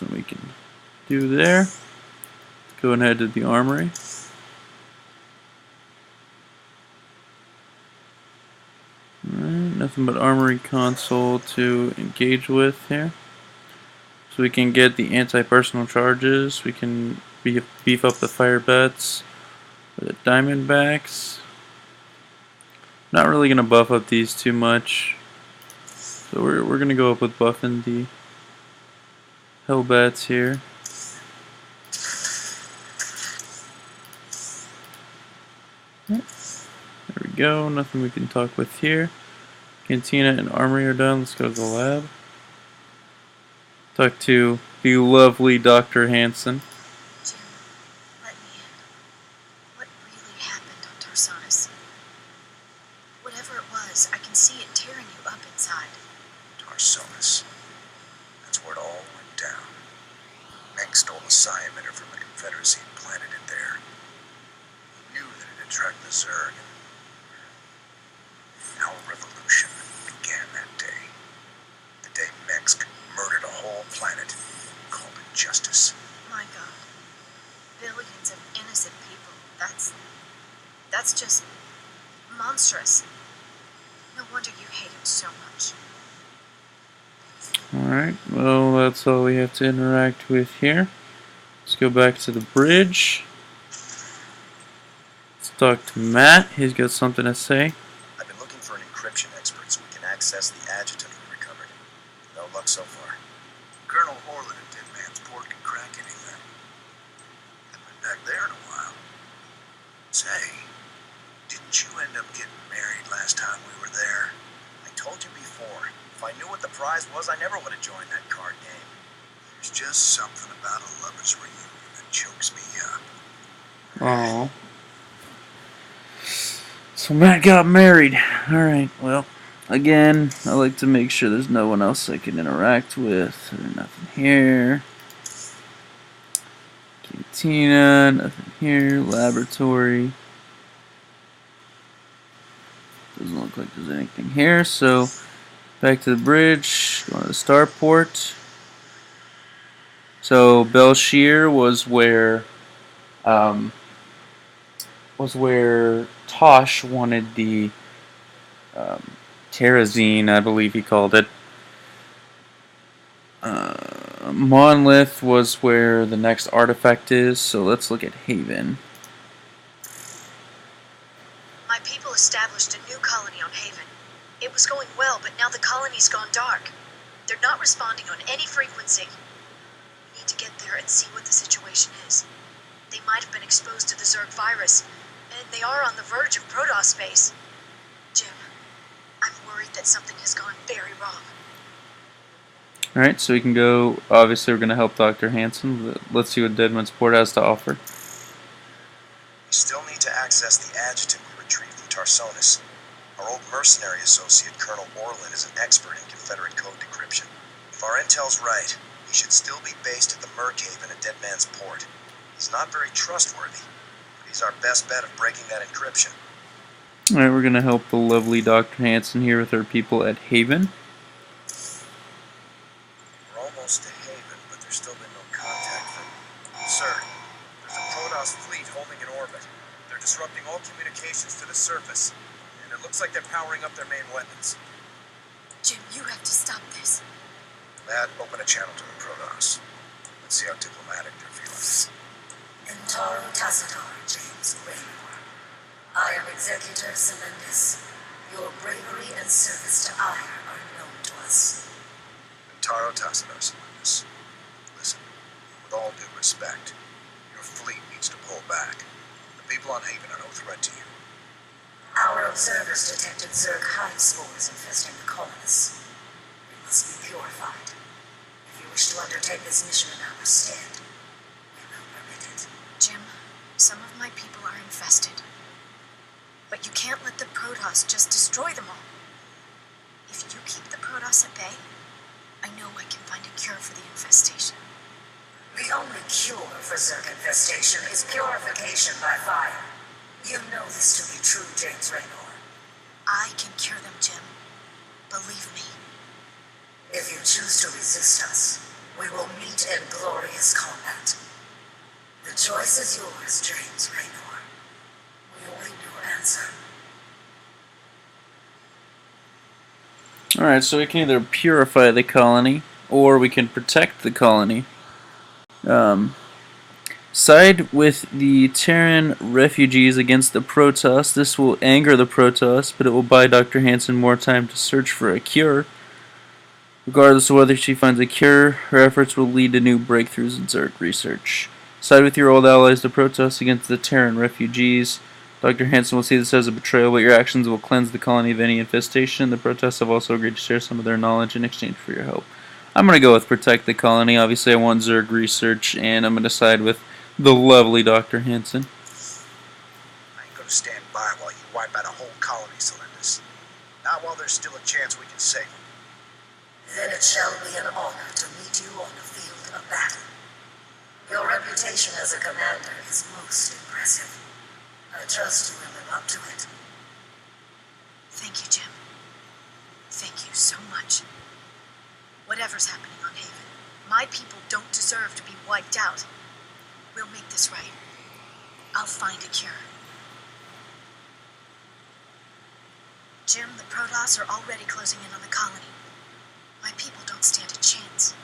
Nothing we can do there. Let's go ahead to the armory. Alright, nothing but armory console to engage with here. So we can get the anti-personal charges. We can beef up the fire bets. The Diamondbacks. Not really going to buff up these too much. So we're going to go up with buffing the Hellbats here. Yep. There we go. Nothing we can talk with here. Cantina and Armory are done. Let's go to the lab. Talk to the lovely Dr. Hansen. Jim, let me in. What really happened on Tarsanis? Whatever it was, I can see it tearing you up inside. Tarsonis. That's where it all went down. Meng stole a psi emitter from the Confederacy and planted it there. He knew that it'd attract the Zerg. Our revolution began that day. The day Mengsk murdered a whole planet, called it justice. My God. Billions of innocent people. That's just monstrous. No wonder you hate him so much. Alright, well that's all we have to interact with here. Let's go back to the bridge. Let's talk to Matt. He's got something to say. I've been looking for an encryption expert so we can access the adjutant we recovered. going so far? Colonel Orland at Dead Man's Port can crack anything. Haven't been back there in a while. Say, didn't you end up getting married last time we were there? I told you before, if I knew what the prize was, I never would have joined that card game. There's just something about a lover's reunion that chokes me up. Oh. So Matt got married. Alright, well, again, I like to make sure there's no one else I can interact with. There's nothing here. Cantina, nothing here. Laboratory. Doesn't look like there's anything here, so back to the bridge, going to the starport. So Belshir was where Tosh wanted the Terrazine, I believe he called it. Monolith was where the next artifact is, so let's look at Haven. My people established a new colony on Haven. It was going well, but now the colony's gone dark. They're not responding on any frequency. We need to get there and see what the situation is. They might have been exposed to the Zerg virus, and they are on the verge of Protoss space. Jim, I'm worried that something has gone very wrong. Alright, so we can go. Obviously, we're going to help Dr. Hansen. Let's see what Deadman's Port has to offer. We still need to access the adjutant we retrieved from Tarsonis. Our old mercenary associate, Colonel Orland, is an expert in Confederate code decryption. If our intel's right, he should still be based at the Merkhaven at Dead Man's Port. He's not very trustworthy, but he's our best bet of breaking that encryption. Alright, we're going to help the lovely Dr. Hansen here with our people at Haven. We're almost to Haven, but there's still been no contact from... Sir, there's a Protoss fleet homing in orbit. They're disrupting all communications to the surface, and it looks like they're powering up their main weapons. Jim, you have to stop this. Matt, open a channel to the Protoss. Let's see how diplomatic they're feeling. Intaro Tassadar, James Raynor. I am Executor Celendis. Your bravery and service to Ire are known to us. Taro Tassadar, listen, with all due respect, your fleet needs to pull back. The people on Haven are no threat to you. Our observers detected Zerg hive spores infesting the colonists. They must be purified. If you wish to undertake this mission in our stead, we will permit it. Jim, some of my people are infested. But you can't let the Protoss just destroy them all. If you keep the Protoss at bay, I know I can find a cure for the infestation. The only cure for Zerg infestation is purification by fire. You know this to be true, James Raynor. I can cure them, Jim. Believe me. If you choose to resist us, we will meet in glorious combat. The choice is yours, James Raynor. We await your answer. Alright, so we can either purify the colony, or we can protect the colony. Side with the Terran refugees against the Protoss. This will anger the Protoss, but it will buy Dr. Hansen more time to search for a cure. Regardless of whether she finds a cure, her efforts will lead to new breakthroughs in Zerg research. Side with your old allies, the Protoss, against the Terran refugees. Dr. Hansen will see this as a betrayal, but your actions will cleanse the colony of any infestation. The Protoss have also agreed to share some of their knowledge in exchange for your help. I'm going to go with protect the colony. Obviously, I want Zerg research, and I'm going to side with the lovely Dr. Hansen. I ain't gonna stand by while you wipe out a whole colony, Celendis. Not while there's still a chance we can save them. Then it shall be an honor to meet you on the field of battle. Your reputation as a commander is most impressive. I trust you will live up to it. Thank you, Jim. Thank you so much. Whatever's happening on Haven, my people don't deserve to be wiped out. We'll make this right. I'll find a cure. Jim, the Protoss are already closing in on the colony. My people don't stand a chance.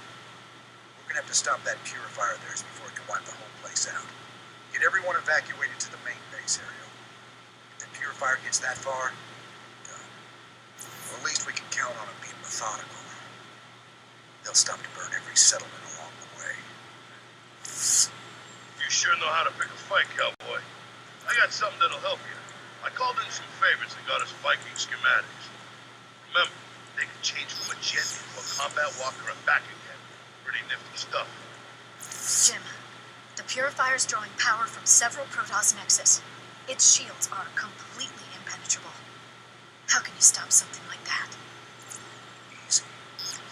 We're gonna have to stop that purifier of theirs before it can wipe the whole place out. Get everyone evacuated to the main base area. If the purifier gets that far, done. Or at least we can count on it being methodical. They'll stop to burn every settlement along the way. You sure know how to pick a fight, cowboy. I got something that'll help you. I called in some favors and got us Viking schematics. Remember, they can change from a jet into a combat walker and back again. Pretty nifty stuff. Jim, the Purifier's drawing power from several Protoss nexus. Its shields are completely impenetrable. How can you stop something like that? Easy.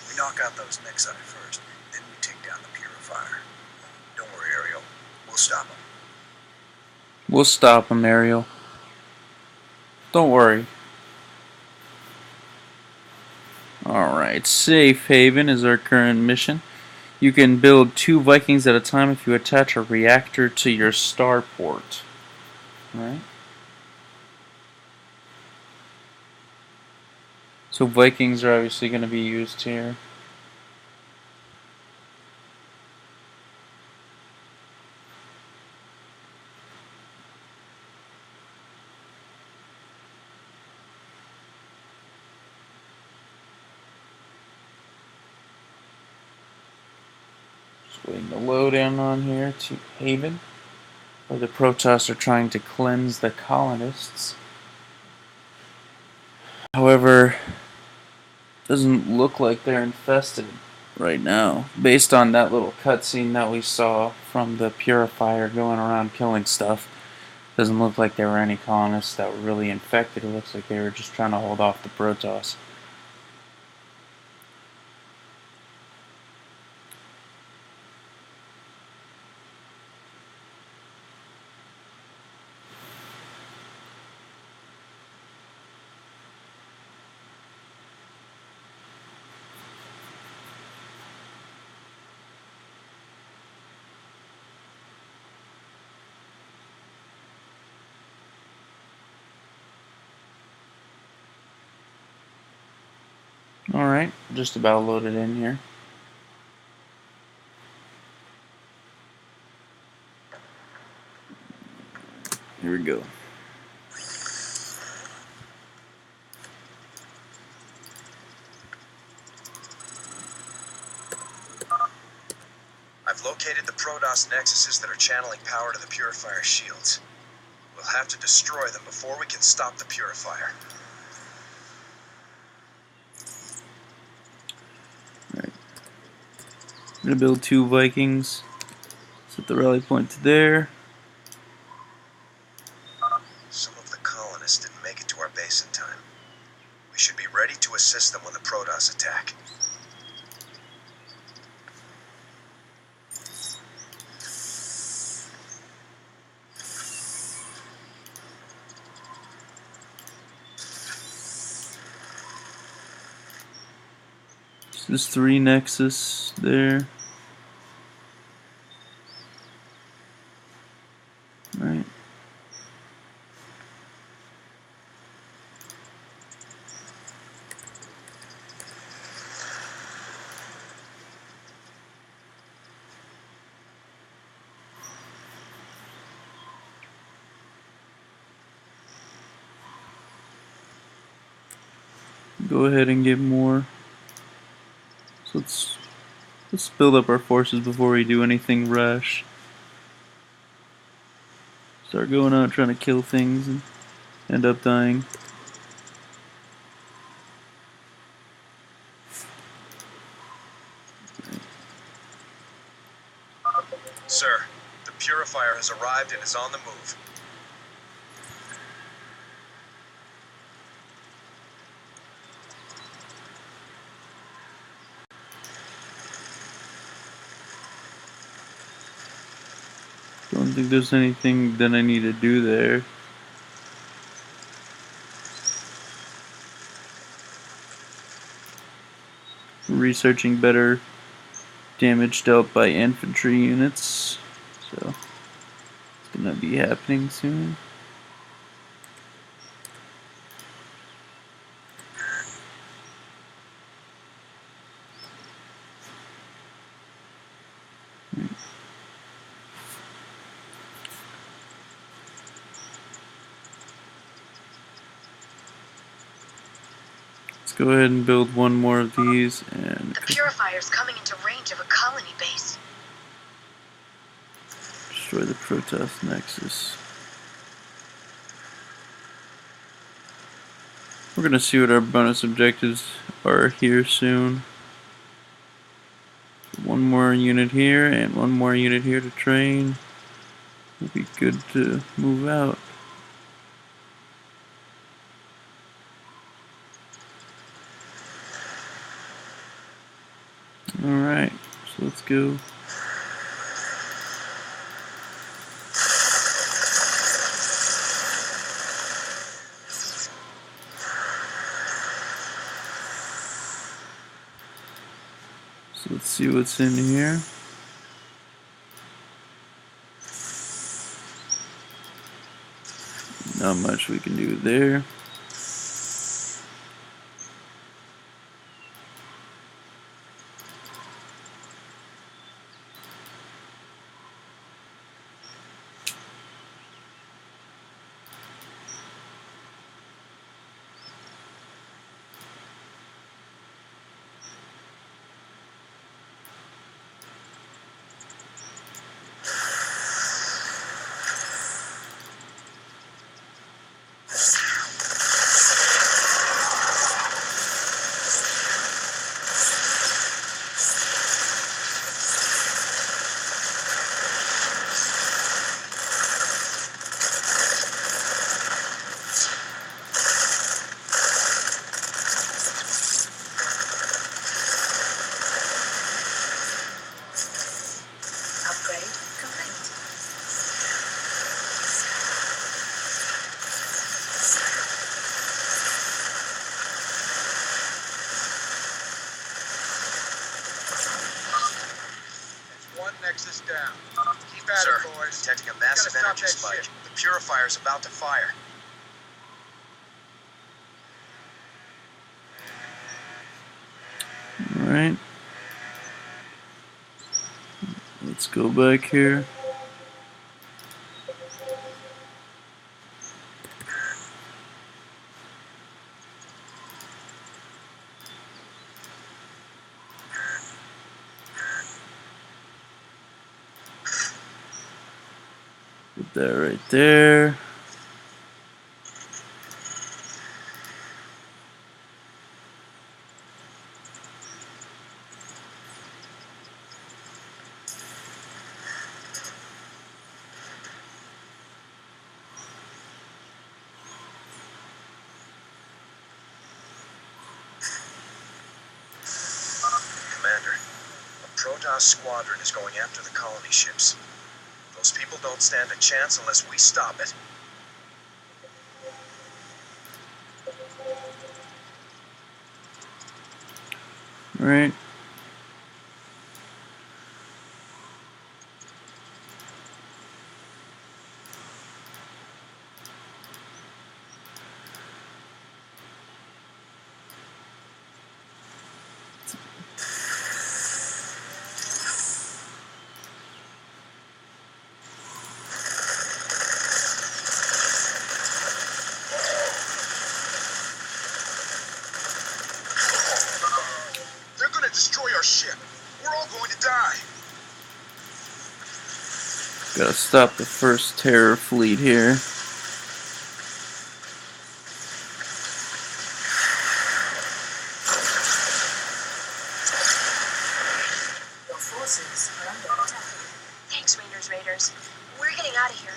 We knock out those nexi first, then we take down the Purifier. Don't worry, Ariel. We'll stop them. We'll stop him, Ariel. Don't worry. Alright, Safe Haven is our current mission. You can build 2 Vikings at a time if you attach a reactor to your starport. Alright. So Vikings are obviously going to be used here. Just waiting to load in on here to Haven, where the Protoss are trying to cleanse the colonists. However, doesn't look like they're infested right now, based on that little cutscene that we saw from the Purifier going around killing stuff. Doesn't look like there were any colonists that were really infected. It looks like they were just trying to hold off the Protoss. Alright, just about loaded in here. Here we go. I've located the Protoss nexuses that are channeling power to the Purifier shields. We'll have to destroy them before we can stop the Purifier. Alright. I'm gonna build 2 Vikings. Set the rally point to there. Some of the colonists didn't make it to our base in time. We should be ready to assist them when the Protoss attack. So there's 3 Nexus there. Right. Go ahead and get more. So let's build up our forces before we do anything rash. Start going out trying to kill things and end up dying. Sir, the Purifier has arrived and is on the move. Don't think there's anything that I need to do there. Researching better damage dealt by infantry units, so it's gonna be happening soon. Let's go ahead and build one more of these and The Purifier's coming into range of a colony base. destroy the Protoss Nexus. We're gonna see what our bonus objectives are here soon. One more unit here and one more unit here to train. Will be good to move out. Alright, so let's go. So let's see what's in here. Not much we can do there. Upgrade complete. One Nexus down. Keep at it, boys. Detecting a massive energy spike. The Purifier's about to fire. Alright. Let's go back here. Put that right there. Commander, a Protoss squadron is going after the colony ships. Those people don't stand a chance unless we stop it. Right. They're gonna destroy our ship. We're all going to die. Gotta stop the first terror fleet here. Your forces are under attack. Thanks, Raiders. We're getting out of here.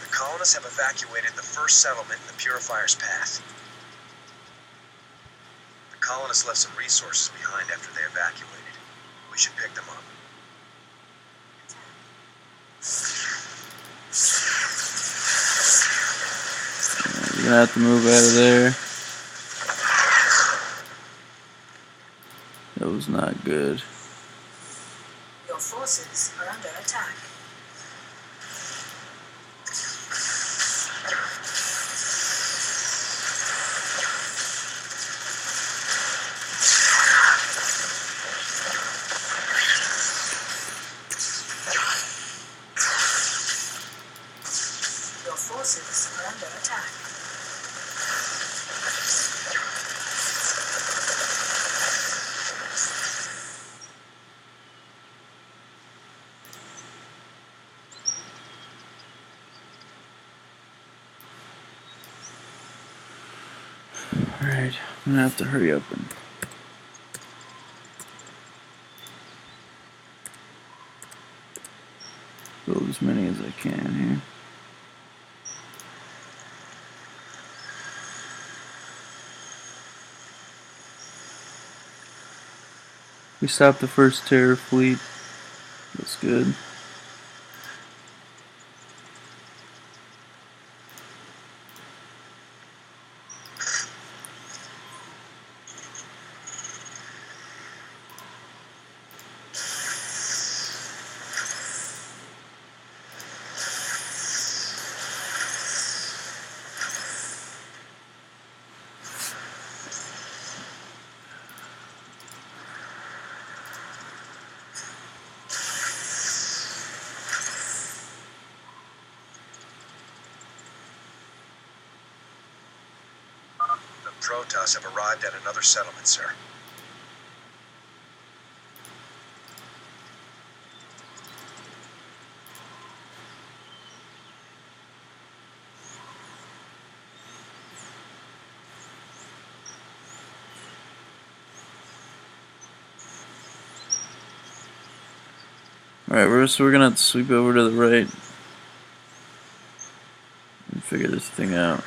The colonists have evacuated the first settlement in the Purifier's path. The colonists left some resources behind after they evacuated. We should pick them up. You're gonna have to move out of there. That was not good. Your forces are under attack. Your forces are under attack. Alright, I'm gonna have to hurry up and build as many as I can here. We stopped the first terror fleet. That's good. The Protoss have arrived at another settlement, sir. Alright, so we're gonna sweep over to the right and figure this thing out.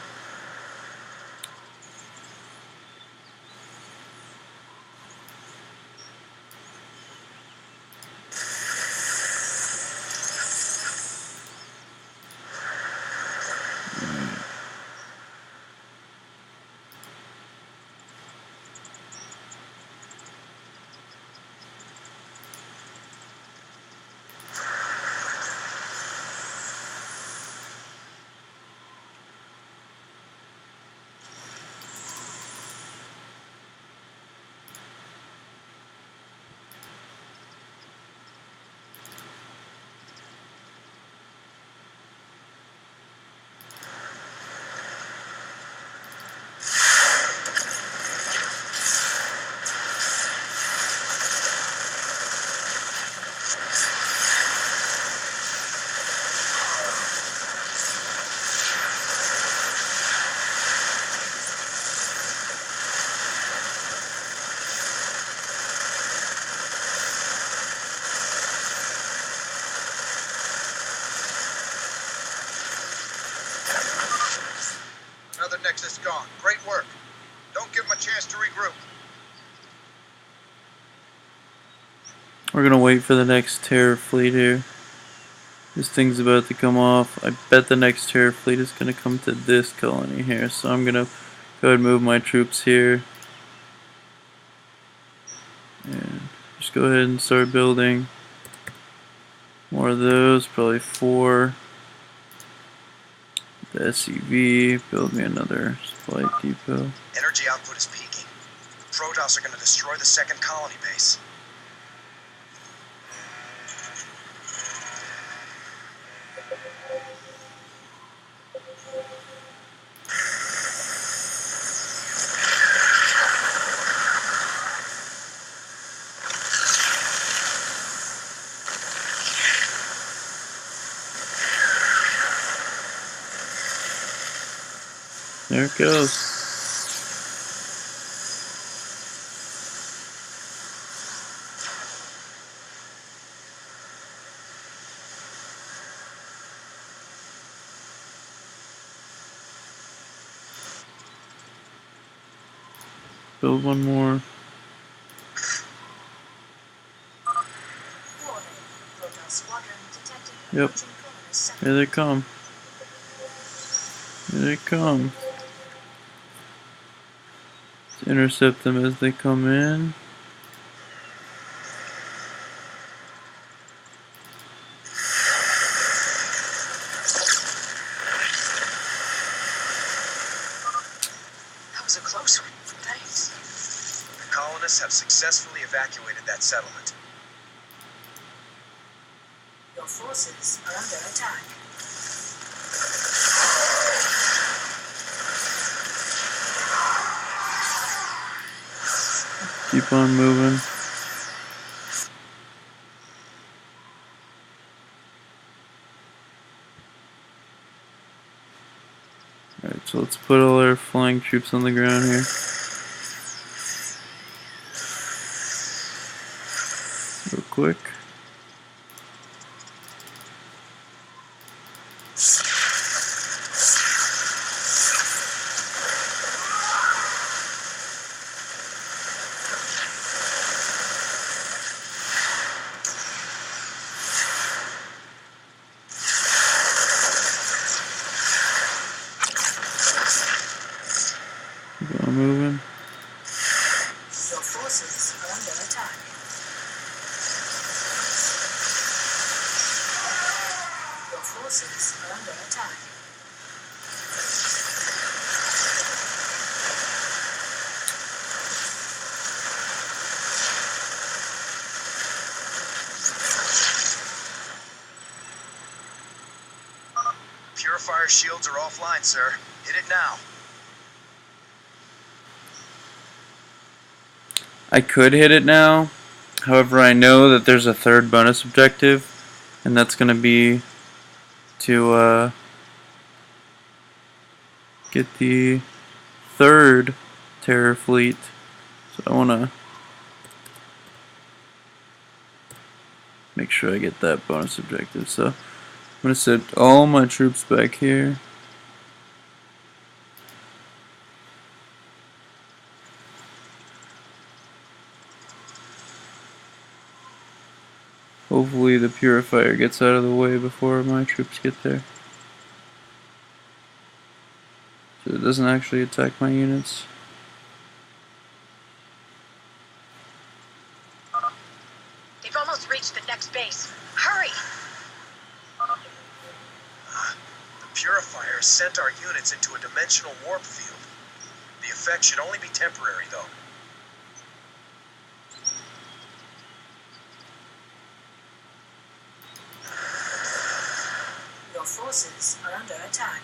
Another Nexus gone. Great work. Don't give them a chance to regroup. We're gonna wait for the next terror fleet here. This thing's about to come off. I bet the next terror fleet is gonna come to this colony here, so I'm gonna go ahead and move my troops here. And just go ahead and start building more of those, probably 4. The SCV, build me another supply depot. Energy output is peaking. The Protoss are going to destroy the second colony base. There it goes. Build one more. Yep. Here they come. Here they come. Let's intercept them as they come in. That was a close one. Thanks. The colonists have successfully evacuated that settlement. Your forces are under attack. Keep on moving. Alright, so So let's put all our flying troops on the ground here. Real quick. Keep on moving. Your forces are under attack. Your forces are under attack. Purifier shields are offline, sir. Hit it now. I could hit it now. However, I know that there's a third bonus objective, and that's going to be to get the third terror fleet. So I want to make sure I get that bonus objective. So I'm going to set all my troops back here. Hopefully the purifier gets out of the way before my troops get there. So it doesn't actually attack my units. They've almost reached the next base. Hurry! The Purifier sent our units into a dimensional warp field. The effect should only be temporary, though. Your forces are under attack.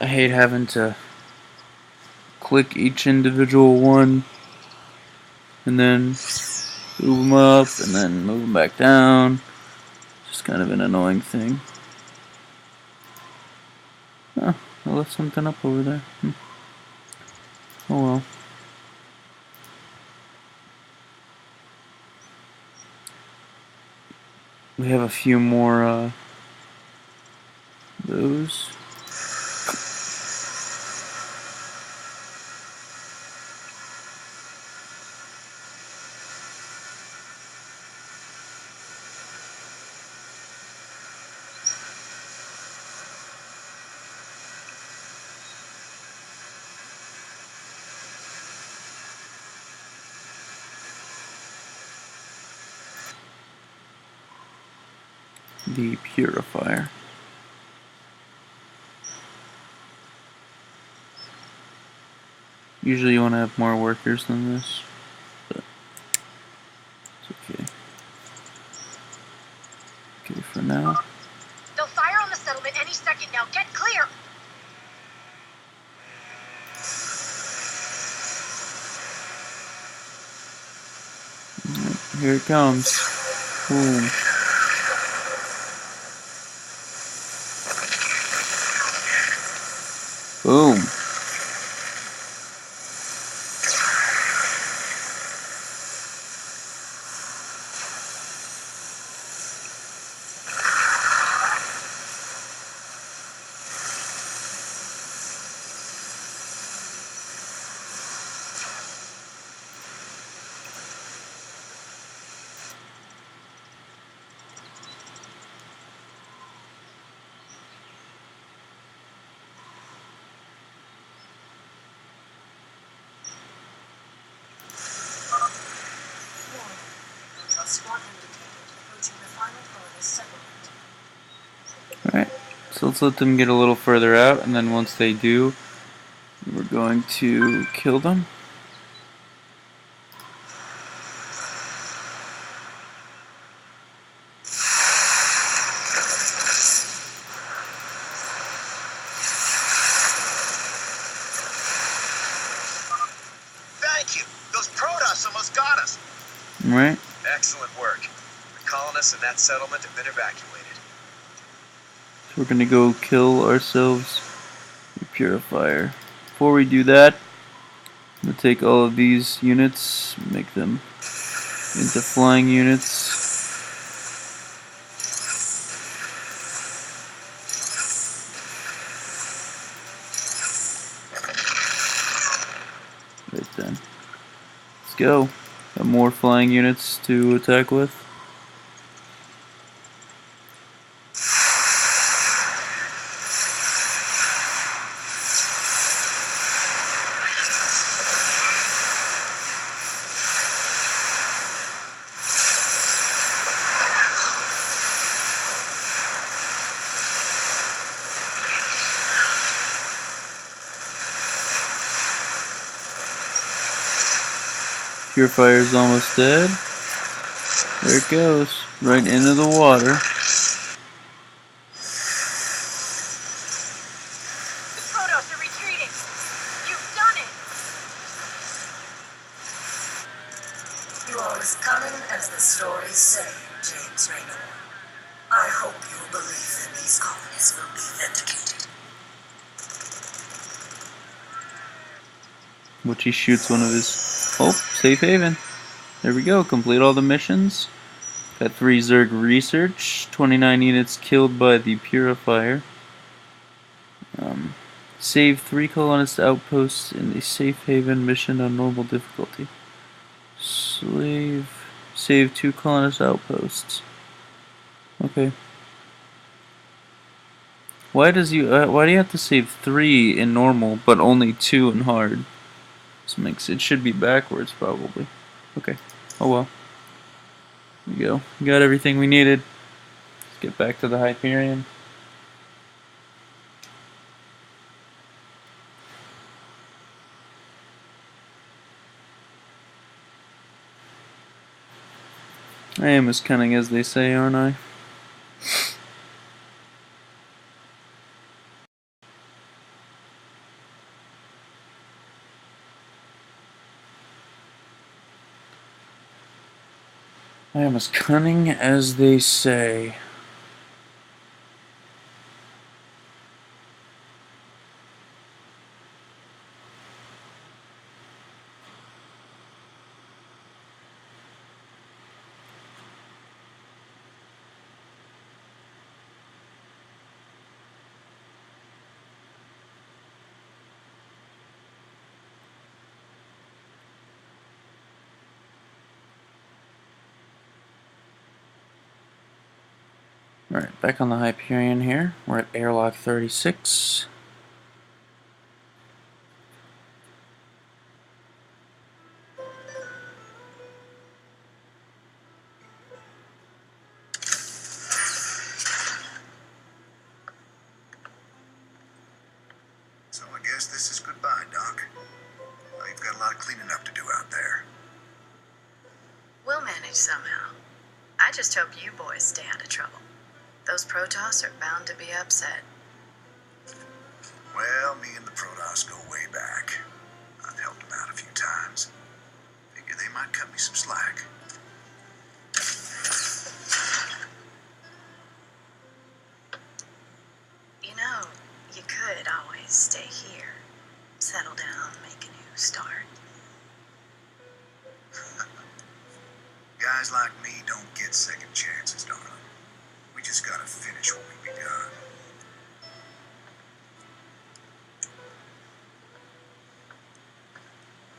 I hate having to click each individual one and then move them up and then move them back down. Just kind of an annoying thing. Oh, I left something up over there. Oh well. We have a few more those. The purifier. Usually you want to have more workers than this, but it's okay. Okay for now. They'll fire on the settlement any second now. Get clear! Here it comes. Boom. Boom. Squadron detected approaching the final part of the second. So let's let them get a little further out, and then once they do, we're going to kill them. Thank you. Those Protoss almost got us. Right? Excellent work. The colonists in that settlement have been evacuated. So we're gonna go kill ourselves a purifier. Before we do that, I'm gonna take all of these units, make them into flying units. Right then. Let's go. Got more flying units to attack with. Purifier's almost dead. There it goes. Right into the water. Protoss are retreating. You've done it. You are as cunning as the stories say, James Raynor. I hope you believe that these colonies will be vindicated. Which he shoots one of his... Oh, safe haven. There we go. Complete all the missions. Got 3 Zerg research. 29 units killed by the Purifier. Save 3 colonist outposts in the safe haven mission on normal difficulty. Save 2 colonist outposts. Okay. Why do you have to save 3 in normal but only 2 in hard? This makes it should be backwards probably. Okay. Oh well. There we go. We got everything we needed. Let's get back to the Hyperion. I am as cunning as they say, aren't I? I am as cunning as they say. Alright, back on the Hyperion here. We're at airlock 36. So I guess this is goodbye, Doc. Well, you've got a lot of cleaning up to do out there. We'll manage somehow. I just hope you boys stay out of trouble. Those Protoss are bound to be upset. Well, me and the Protoss go way back. I've helped them out a few times. Figure they might cut me some slack. You know, you could always stay here. Settle down, make a new start. Guys like me don't get second chances, darling. We just gotta finish what we begun.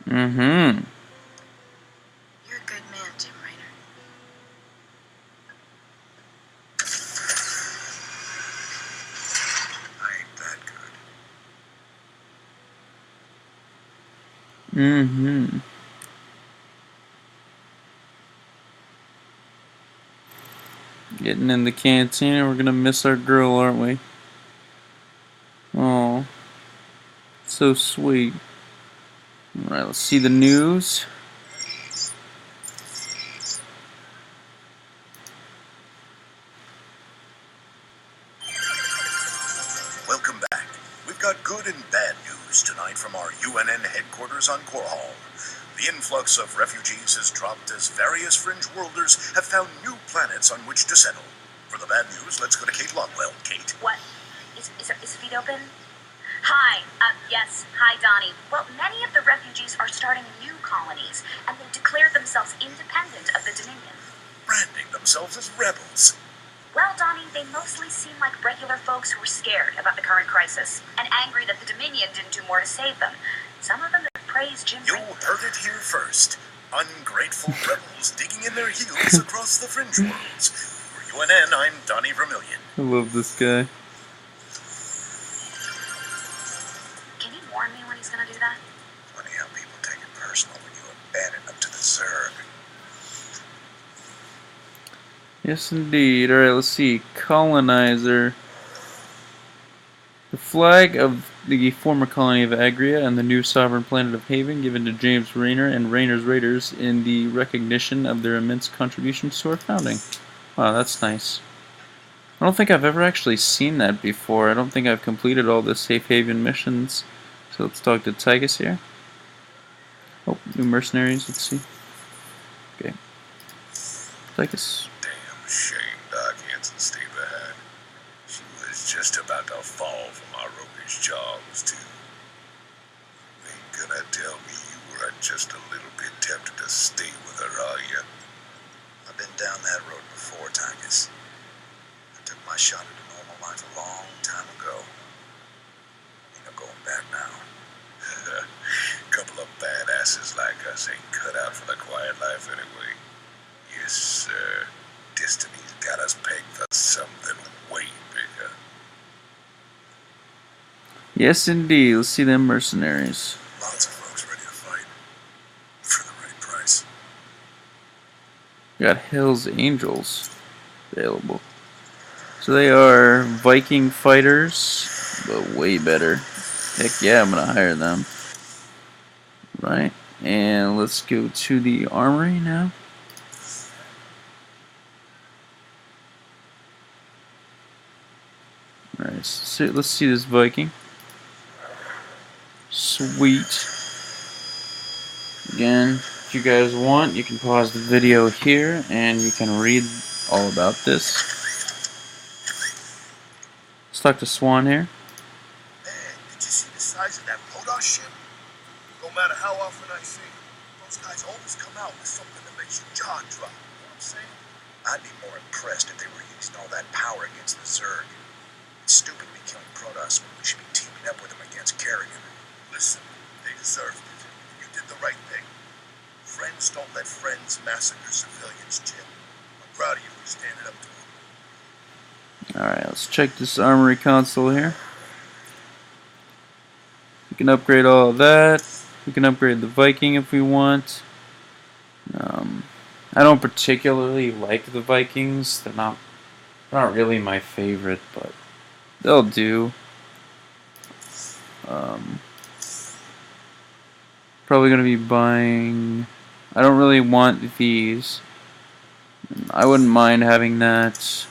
Mm-hmm. You're a good man, Jim Raynor. I ain't that good. Mm-hmm. Getting in the canteen, we're gonna miss our girl, aren't we? so sweet. Alright, let's see the news. Welcome back. We've got good and bad news tonight from our UNN headquarters on Korhal. The influx of refugees has dropped as various fringe worlders have found new planets on which to settle. For the bad news, let's go to Kate Lockwell. Kate? What? Is feed open? Hi. Yes. Hi, Donnie. Well, many of the refugees are starting new colonies, and they've declared themselves independent of the Dominion. Branding themselves as rebels. Well, Donnie, they mostly seem like regular folks who are scared about the current crisis, and angry that the Dominion didn't do more to save them. Some of them have praised Jim. You heard it here first. Ungrateful rebels digging in their heels across the fringe worlds. For UNN, I'm Donnie Vermillion. I love this guy. Can you warn me when he's gonna do that? Funny how people take it personal when you abandon them to the Zerg. Yes, indeed. Alright, let's see. Colonizer. The flag of the former colony of Agria and the new sovereign planet of Haven given to James Rayner and Rayner's Raiders in the recognition of their immense contributions to our founding. Wow, that's nice. I don't think I've ever actually seen that before. I don't think I've completed all the Safe Haven missions. So let's talk to Tygus here. Oh, new mercenaries, let's see. Okay. Tygus. Damn shame Doc Hansen stayed behind. She was just about to fall from our roguish jaws, too. You ain't gonna tell me you were just a little bit tempted to stay with her, are you? I've been down that road before, Tygus. I took my shot at a normal life a long time ago. Ain't no going back now. Couple of badasses like us ain't cut out for the quiet life anyway. Yes, sir. Destiny's got us pegged for something way bigger. Yes, indeed. Let's see them mercenaries. Lots of folks ready to fight. For the right price. We got Hell's Angels available. So they are Viking fighters, but way better. Heck yeah, I'm gonna hire them. Right, and let's go to the armory now. Alright, so let's see this Viking. Sweet. Again, if you guys want, you can pause the video here and you can read all about this. Let's talk to Swan here. Man, did you see the size of that Podos ship? No matter how often I see it, those guys always come out with something that makes your jaw drop. You know what I'm saying? I'd be more impressed if they were using all that power against the Zerg. It's stupid to be killing Protoss when we should be teaming up with them against Kerrigan. Listen, they deserved it. You did the right thing. Friends don't let friends massacre civilians, Jim. I'm proud of you for standing up to them. Alright, let's check this armory console here. We can upgrade all of that. We can upgrade the Viking if we want. I don't particularly like the Vikings. They're not really my favorite, but they'll do. Probably going to be buying... I don't really want these. I wouldn't mind having that.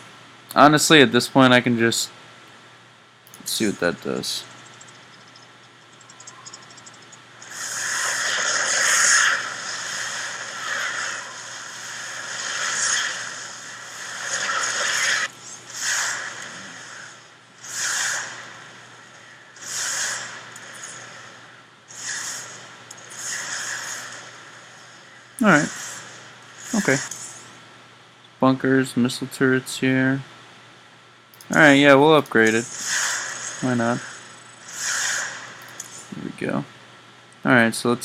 Honestly, at this point, I can just see what that does. Alright. Okay. Bunkers, missile turrets here. Alright, yeah, we'll upgrade it. Why not? Here we go. Alright, so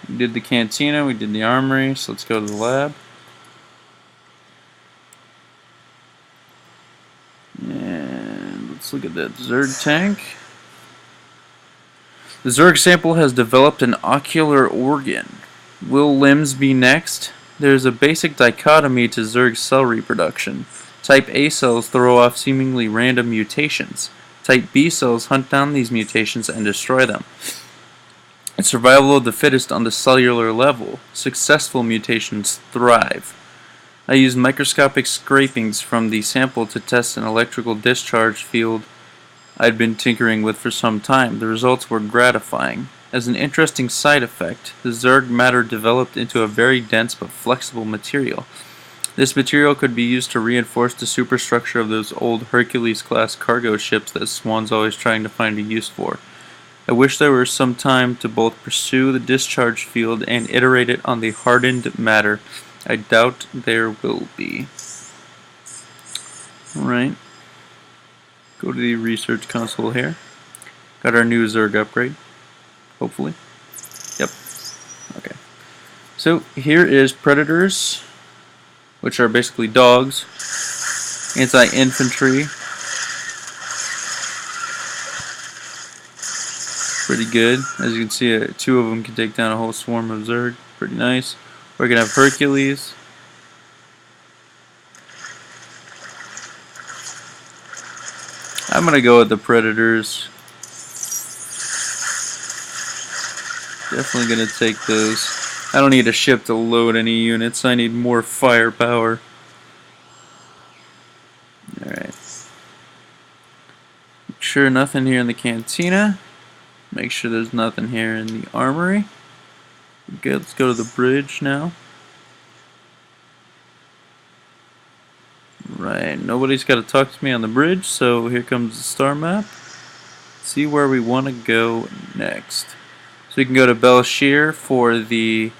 we did the cantina, we did the armory, so let's go to the lab. And let's look at that Zerg tank. The Zerg sample has developed an ocular organ. Will limbs be next? There's a basic dichotomy to Zerg cell reproduction. Type A cells throw off seemingly random mutations. Type B cells hunt down these mutations and destroy them. It's survival of the fittest on the cellular level. Successful mutations thrive. I used microscopic scrapings from the sample to test an electrical discharge field I'd been tinkering with for some time. The results were gratifying. As an interesting side effect, the Zerg matter developed into a very dense but flexible material. This material could be used to reinforce the superstructure of those old Hercules-class cargo ships that Swan's always trying to find a use for. I wish there were some time to both pursue the discharge field and iterate it on the hardened matter. I doubt there will be. Alright. Go to the research console here. Got our new Zerg upgrade. Hopefully. Yep. Okay. So here is Predators, which are basically dogs. Anti-infantry. Pretty good. As you can see, two of them can take down a whole swarm of Zerg. Pretty nice. We're going to have Hercules. I'm going to go with the Predators. Definitely going to take those. I don't need a ship to load any units. I need more firepower. Alright. Make sure nothing here in the cantina. Make sure there's nothing here in the armory. Good, let's go to the bridge now. Right, nobody's got to talk to me on the bridge, so here comes the star map. See where we want to go next. So we can go to Belshir for the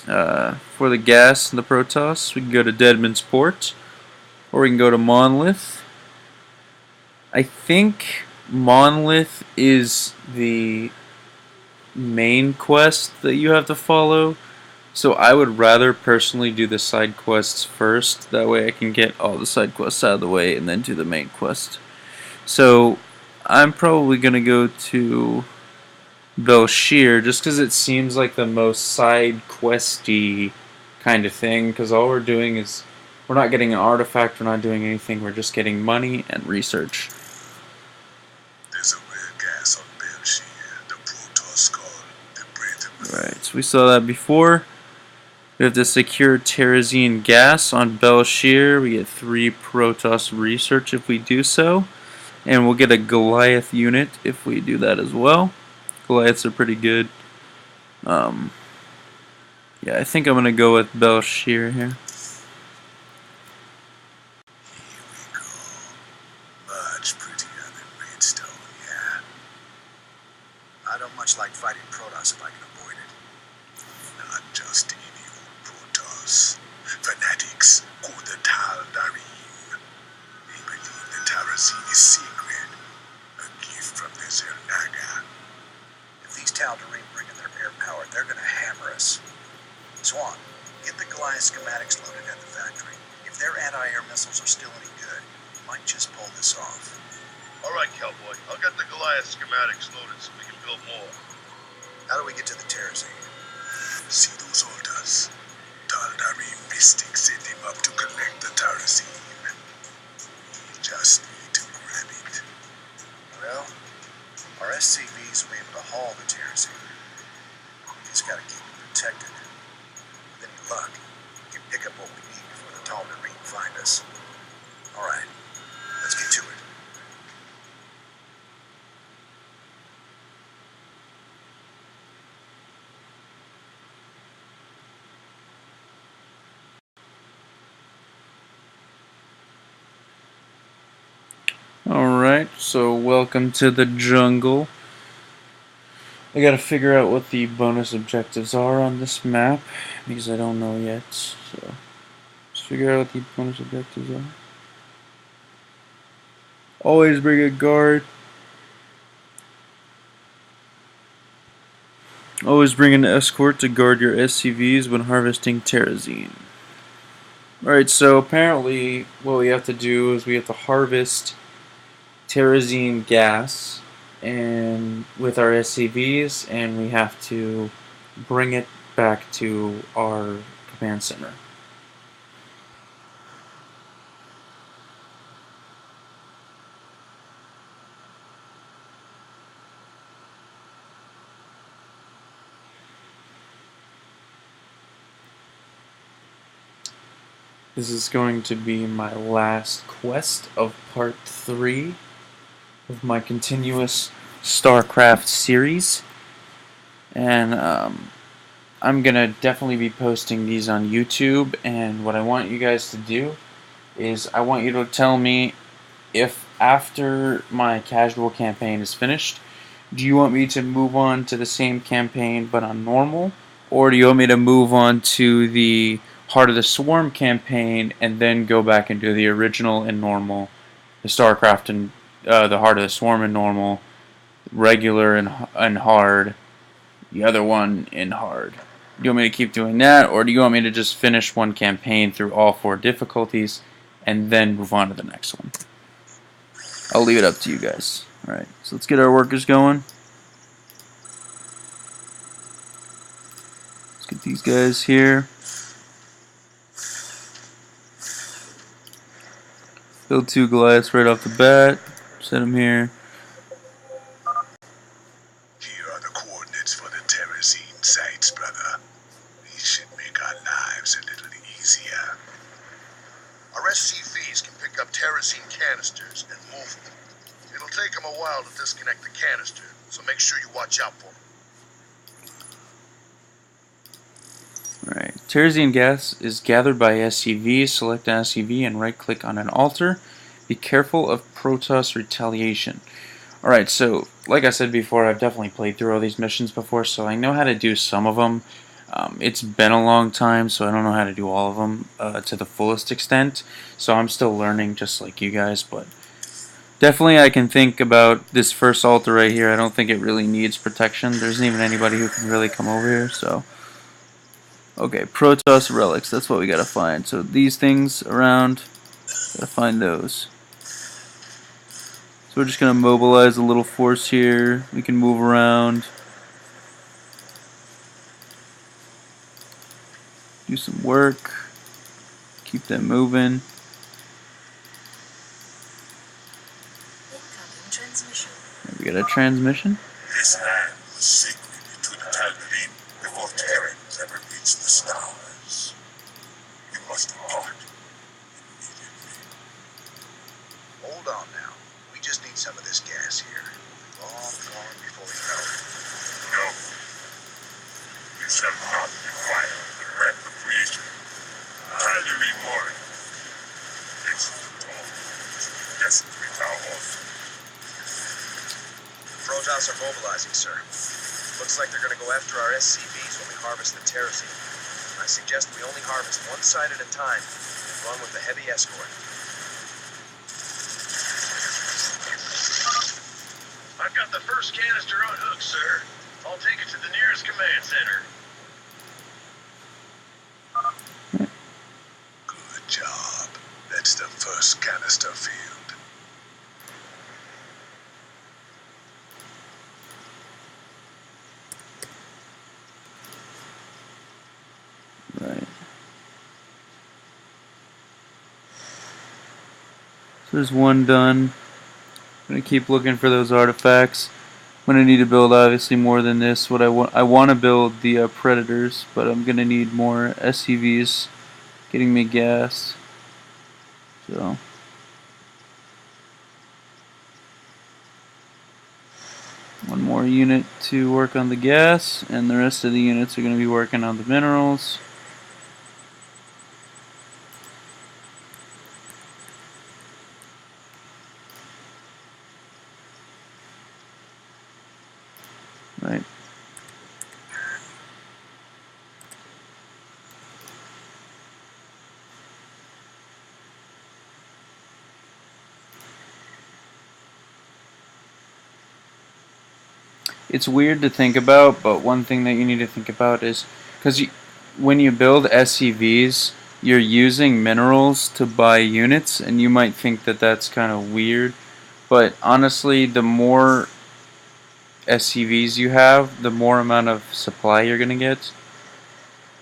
gas and the Protoss. We can go to Deadman's Port, or we can go to Monolith. I think Monolith is the main quest that you have to follow, so I would rather personally do the side quests first. That way I can get all the side quests out of the way and then do the main quest. So I'm probably going to go to Belshir just because it seems like the most side questy kind of thing, because all we're doing is we're not getting an artifact, we're not doing anything, we're just getting money and research. There's a rare gas on Belshir, the Protoss call the breath. Right, so we saw that before. We have to secure Terrazine gas on Belshir. We get 3 Protoss research if we do so. And we'll get a Goliath unit if we do that as well. Goliaths are pretty good. Yeah, I think I'm going to go with Belshir here. Here we go. Much prettier than Redstone, yeah. I don't much like fighting Protoss if I can avoid it. Not just any old Protoss. Fanatics call the Tal Darim. They believe the Terrazine is sacred. A gift from the Zernaga. If these Tal'Darim bring in their air power, they're gonna hammer us. Swan, get the Goliath schematics loaded at the factory. If their anti-air missiles are still any good, we might just pull this off. All right, Cowboy. I'll get the Goliath schematics loaded so we can build more. How do we get to the Terrazine? See those altars? Tal Darim mystics set them up to collect the Terrazine. We just need to grab it. Well, our SCVs will be able to haul the Terrazine. We just gotta keep it protected. With any luck, we can pick up what we need before the Tal'Darim find us. Alright, let's get to it. Alright, so welcome to the jungle. I gotta figure out what the bonus objectives are on this map, because I don't know yet, so let's figure out what the bonus objectives are. Always bring a guard. Always bring an escort to guard your SCVs when harvesting Terrazine. Alright, so apparently what we have to do is we have to harvest Terrazine gas and with our SCVs, and we have to bring it back to our command center. This is going to be my last quest of part 3 of my continuous Starcraft series. And I'm gonna definitely be posting these on YouTube, and what I want you guys to do is I want you to tell me if after my casual campaign is finished, do you want me to move on to the same campaign but on normal, or do you want me to move on to the Heart of the Swarm campaign and then go back and do the original in normal, the Starcraft and the Heart of the Swarm in normal, regular and hard, the other one in hard? Do you want me to keep doing that, or do you want me to just finish one campaign through all 4 difficulties and then move on to the next one? I'll leave it up to you guys. Alright, so let's get our workers going. Let's get these guys here. Build 2 Goliaths right off the bat. Set them here. Here are the coordinates for the Terrazine sites, brother. These should make our lives a little easier. Our SCVs can pick up Terrazine canisters and move them. It'll take them a while to disconnect the canister, so make sure you watch out for them. Alright, Terrazine gas is gathered by SCVs. Select an SCV and right click on an altar. Be careful of Protoss retaliation. Alright, so like I said before, I've definitely played through all these missions before, so I know how to do some of them. It's been a long time, so I don't know how to do all of them to the fullest extent, so I'm still learning just like you guys, but definitely I can think about this first altar right here. I don't think it really needs protection. There isn't even anybody who can really come over here, so... Okay, Protoss relics, that's what we gotta find. So these things around, gotta find those. So we're just gonna mobilize a little force here. We can move around. Do some work. Keep them moving. Incoming transmission. We got a transmission. This land was sacred to the Tal'Darim before Terrans ever reached the stars. You must depart immediately. Hold on now. We just need some of this gas here. Long gone before we know it. No. You shall not defile the wreck of creation. Tal'Darim warring. It's the dawn to desperate hours. Protoss are mobilizing, sir. Looks like they're going to go after our SCVs when we harvest the Terrazine. I suggest we only harvest one side at a time and run with the heavy escort. I've got the first canister on hook, sir. I'll take it to the nearest command center. Good job. That's the first canister field. Right. So there's one done. I'm gonna keep looking for those artifacts. I'm gonna need to build obviously more than this. What I want to build the predators, but I'm gonna need more SCVs getting me gas. So one more unit to work on the gas, and the rest of the units are gonna be working on the minerals. Right. It's weird to think about, but one thing that you need to think about is because when you build SCVs, you're using minerals to buy units, and you might think that that's kind of weird, but honestly, the more SCVs you have, the more amount of supply you're gonna get.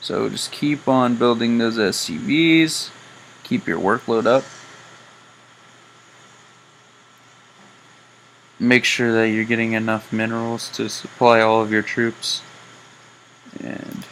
So just keep on building those SCVs, keep your workload up. Make sure that you're getting enough minerals to supply all of your troops. And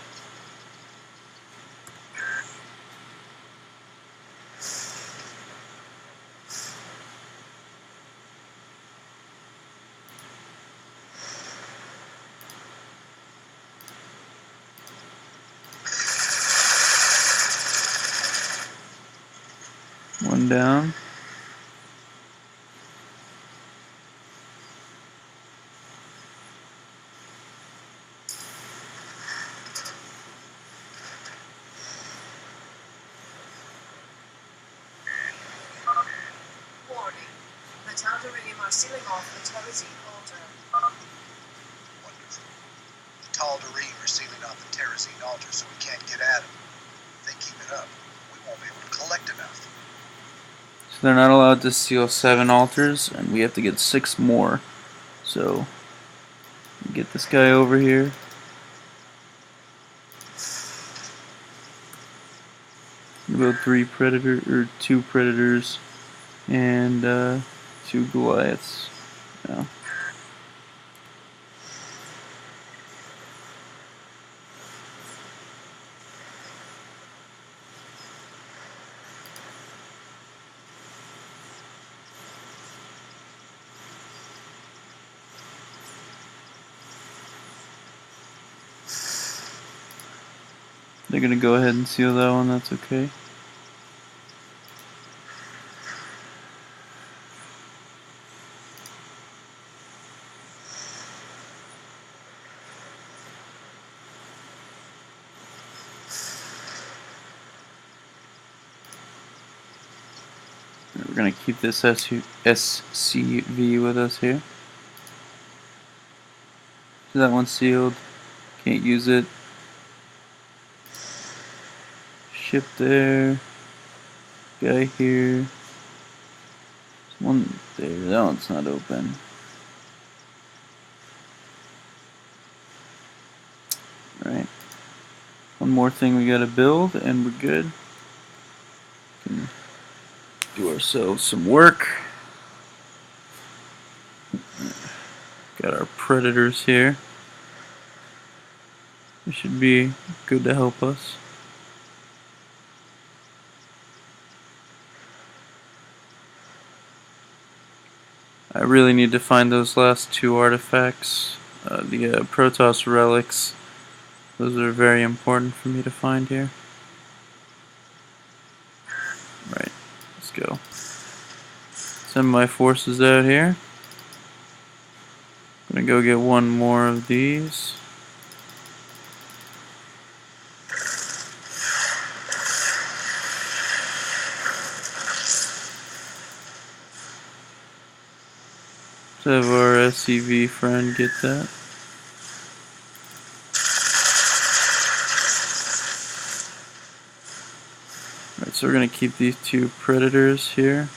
One down. Warning. The Tal'Darim are sealing off the Terrazine altar. Wonderful. The Tal'Darim are sealing off the Terrazine altar so we can't get at them. If they keep it up, we won't be able to collect enough. So they're not allowed to seal 7 altars, and we have to get 6 more. So, get this guy over here. Build 3 predator or 2 predators and 2 Goliaths. No. They're gonna go ahead and seal that one, that's okay. We're gonna keep this SCV with us here. So that one's sealed. Can't use it. Ship there. Guy here. There's one there. That one's not open. Right. One more thing we gotta build, and we're good. Can do ourselves some work. Got our predators here. They should be good to help us. I really need to find those last 2 artifacts. The Protoss relics. Those are very important for me to find here. Right, let's go. Send my forces out here. Gonna go get one more of these. Let's have our SCV friend get that. Alright, so we're gonna keep these 2 predators here.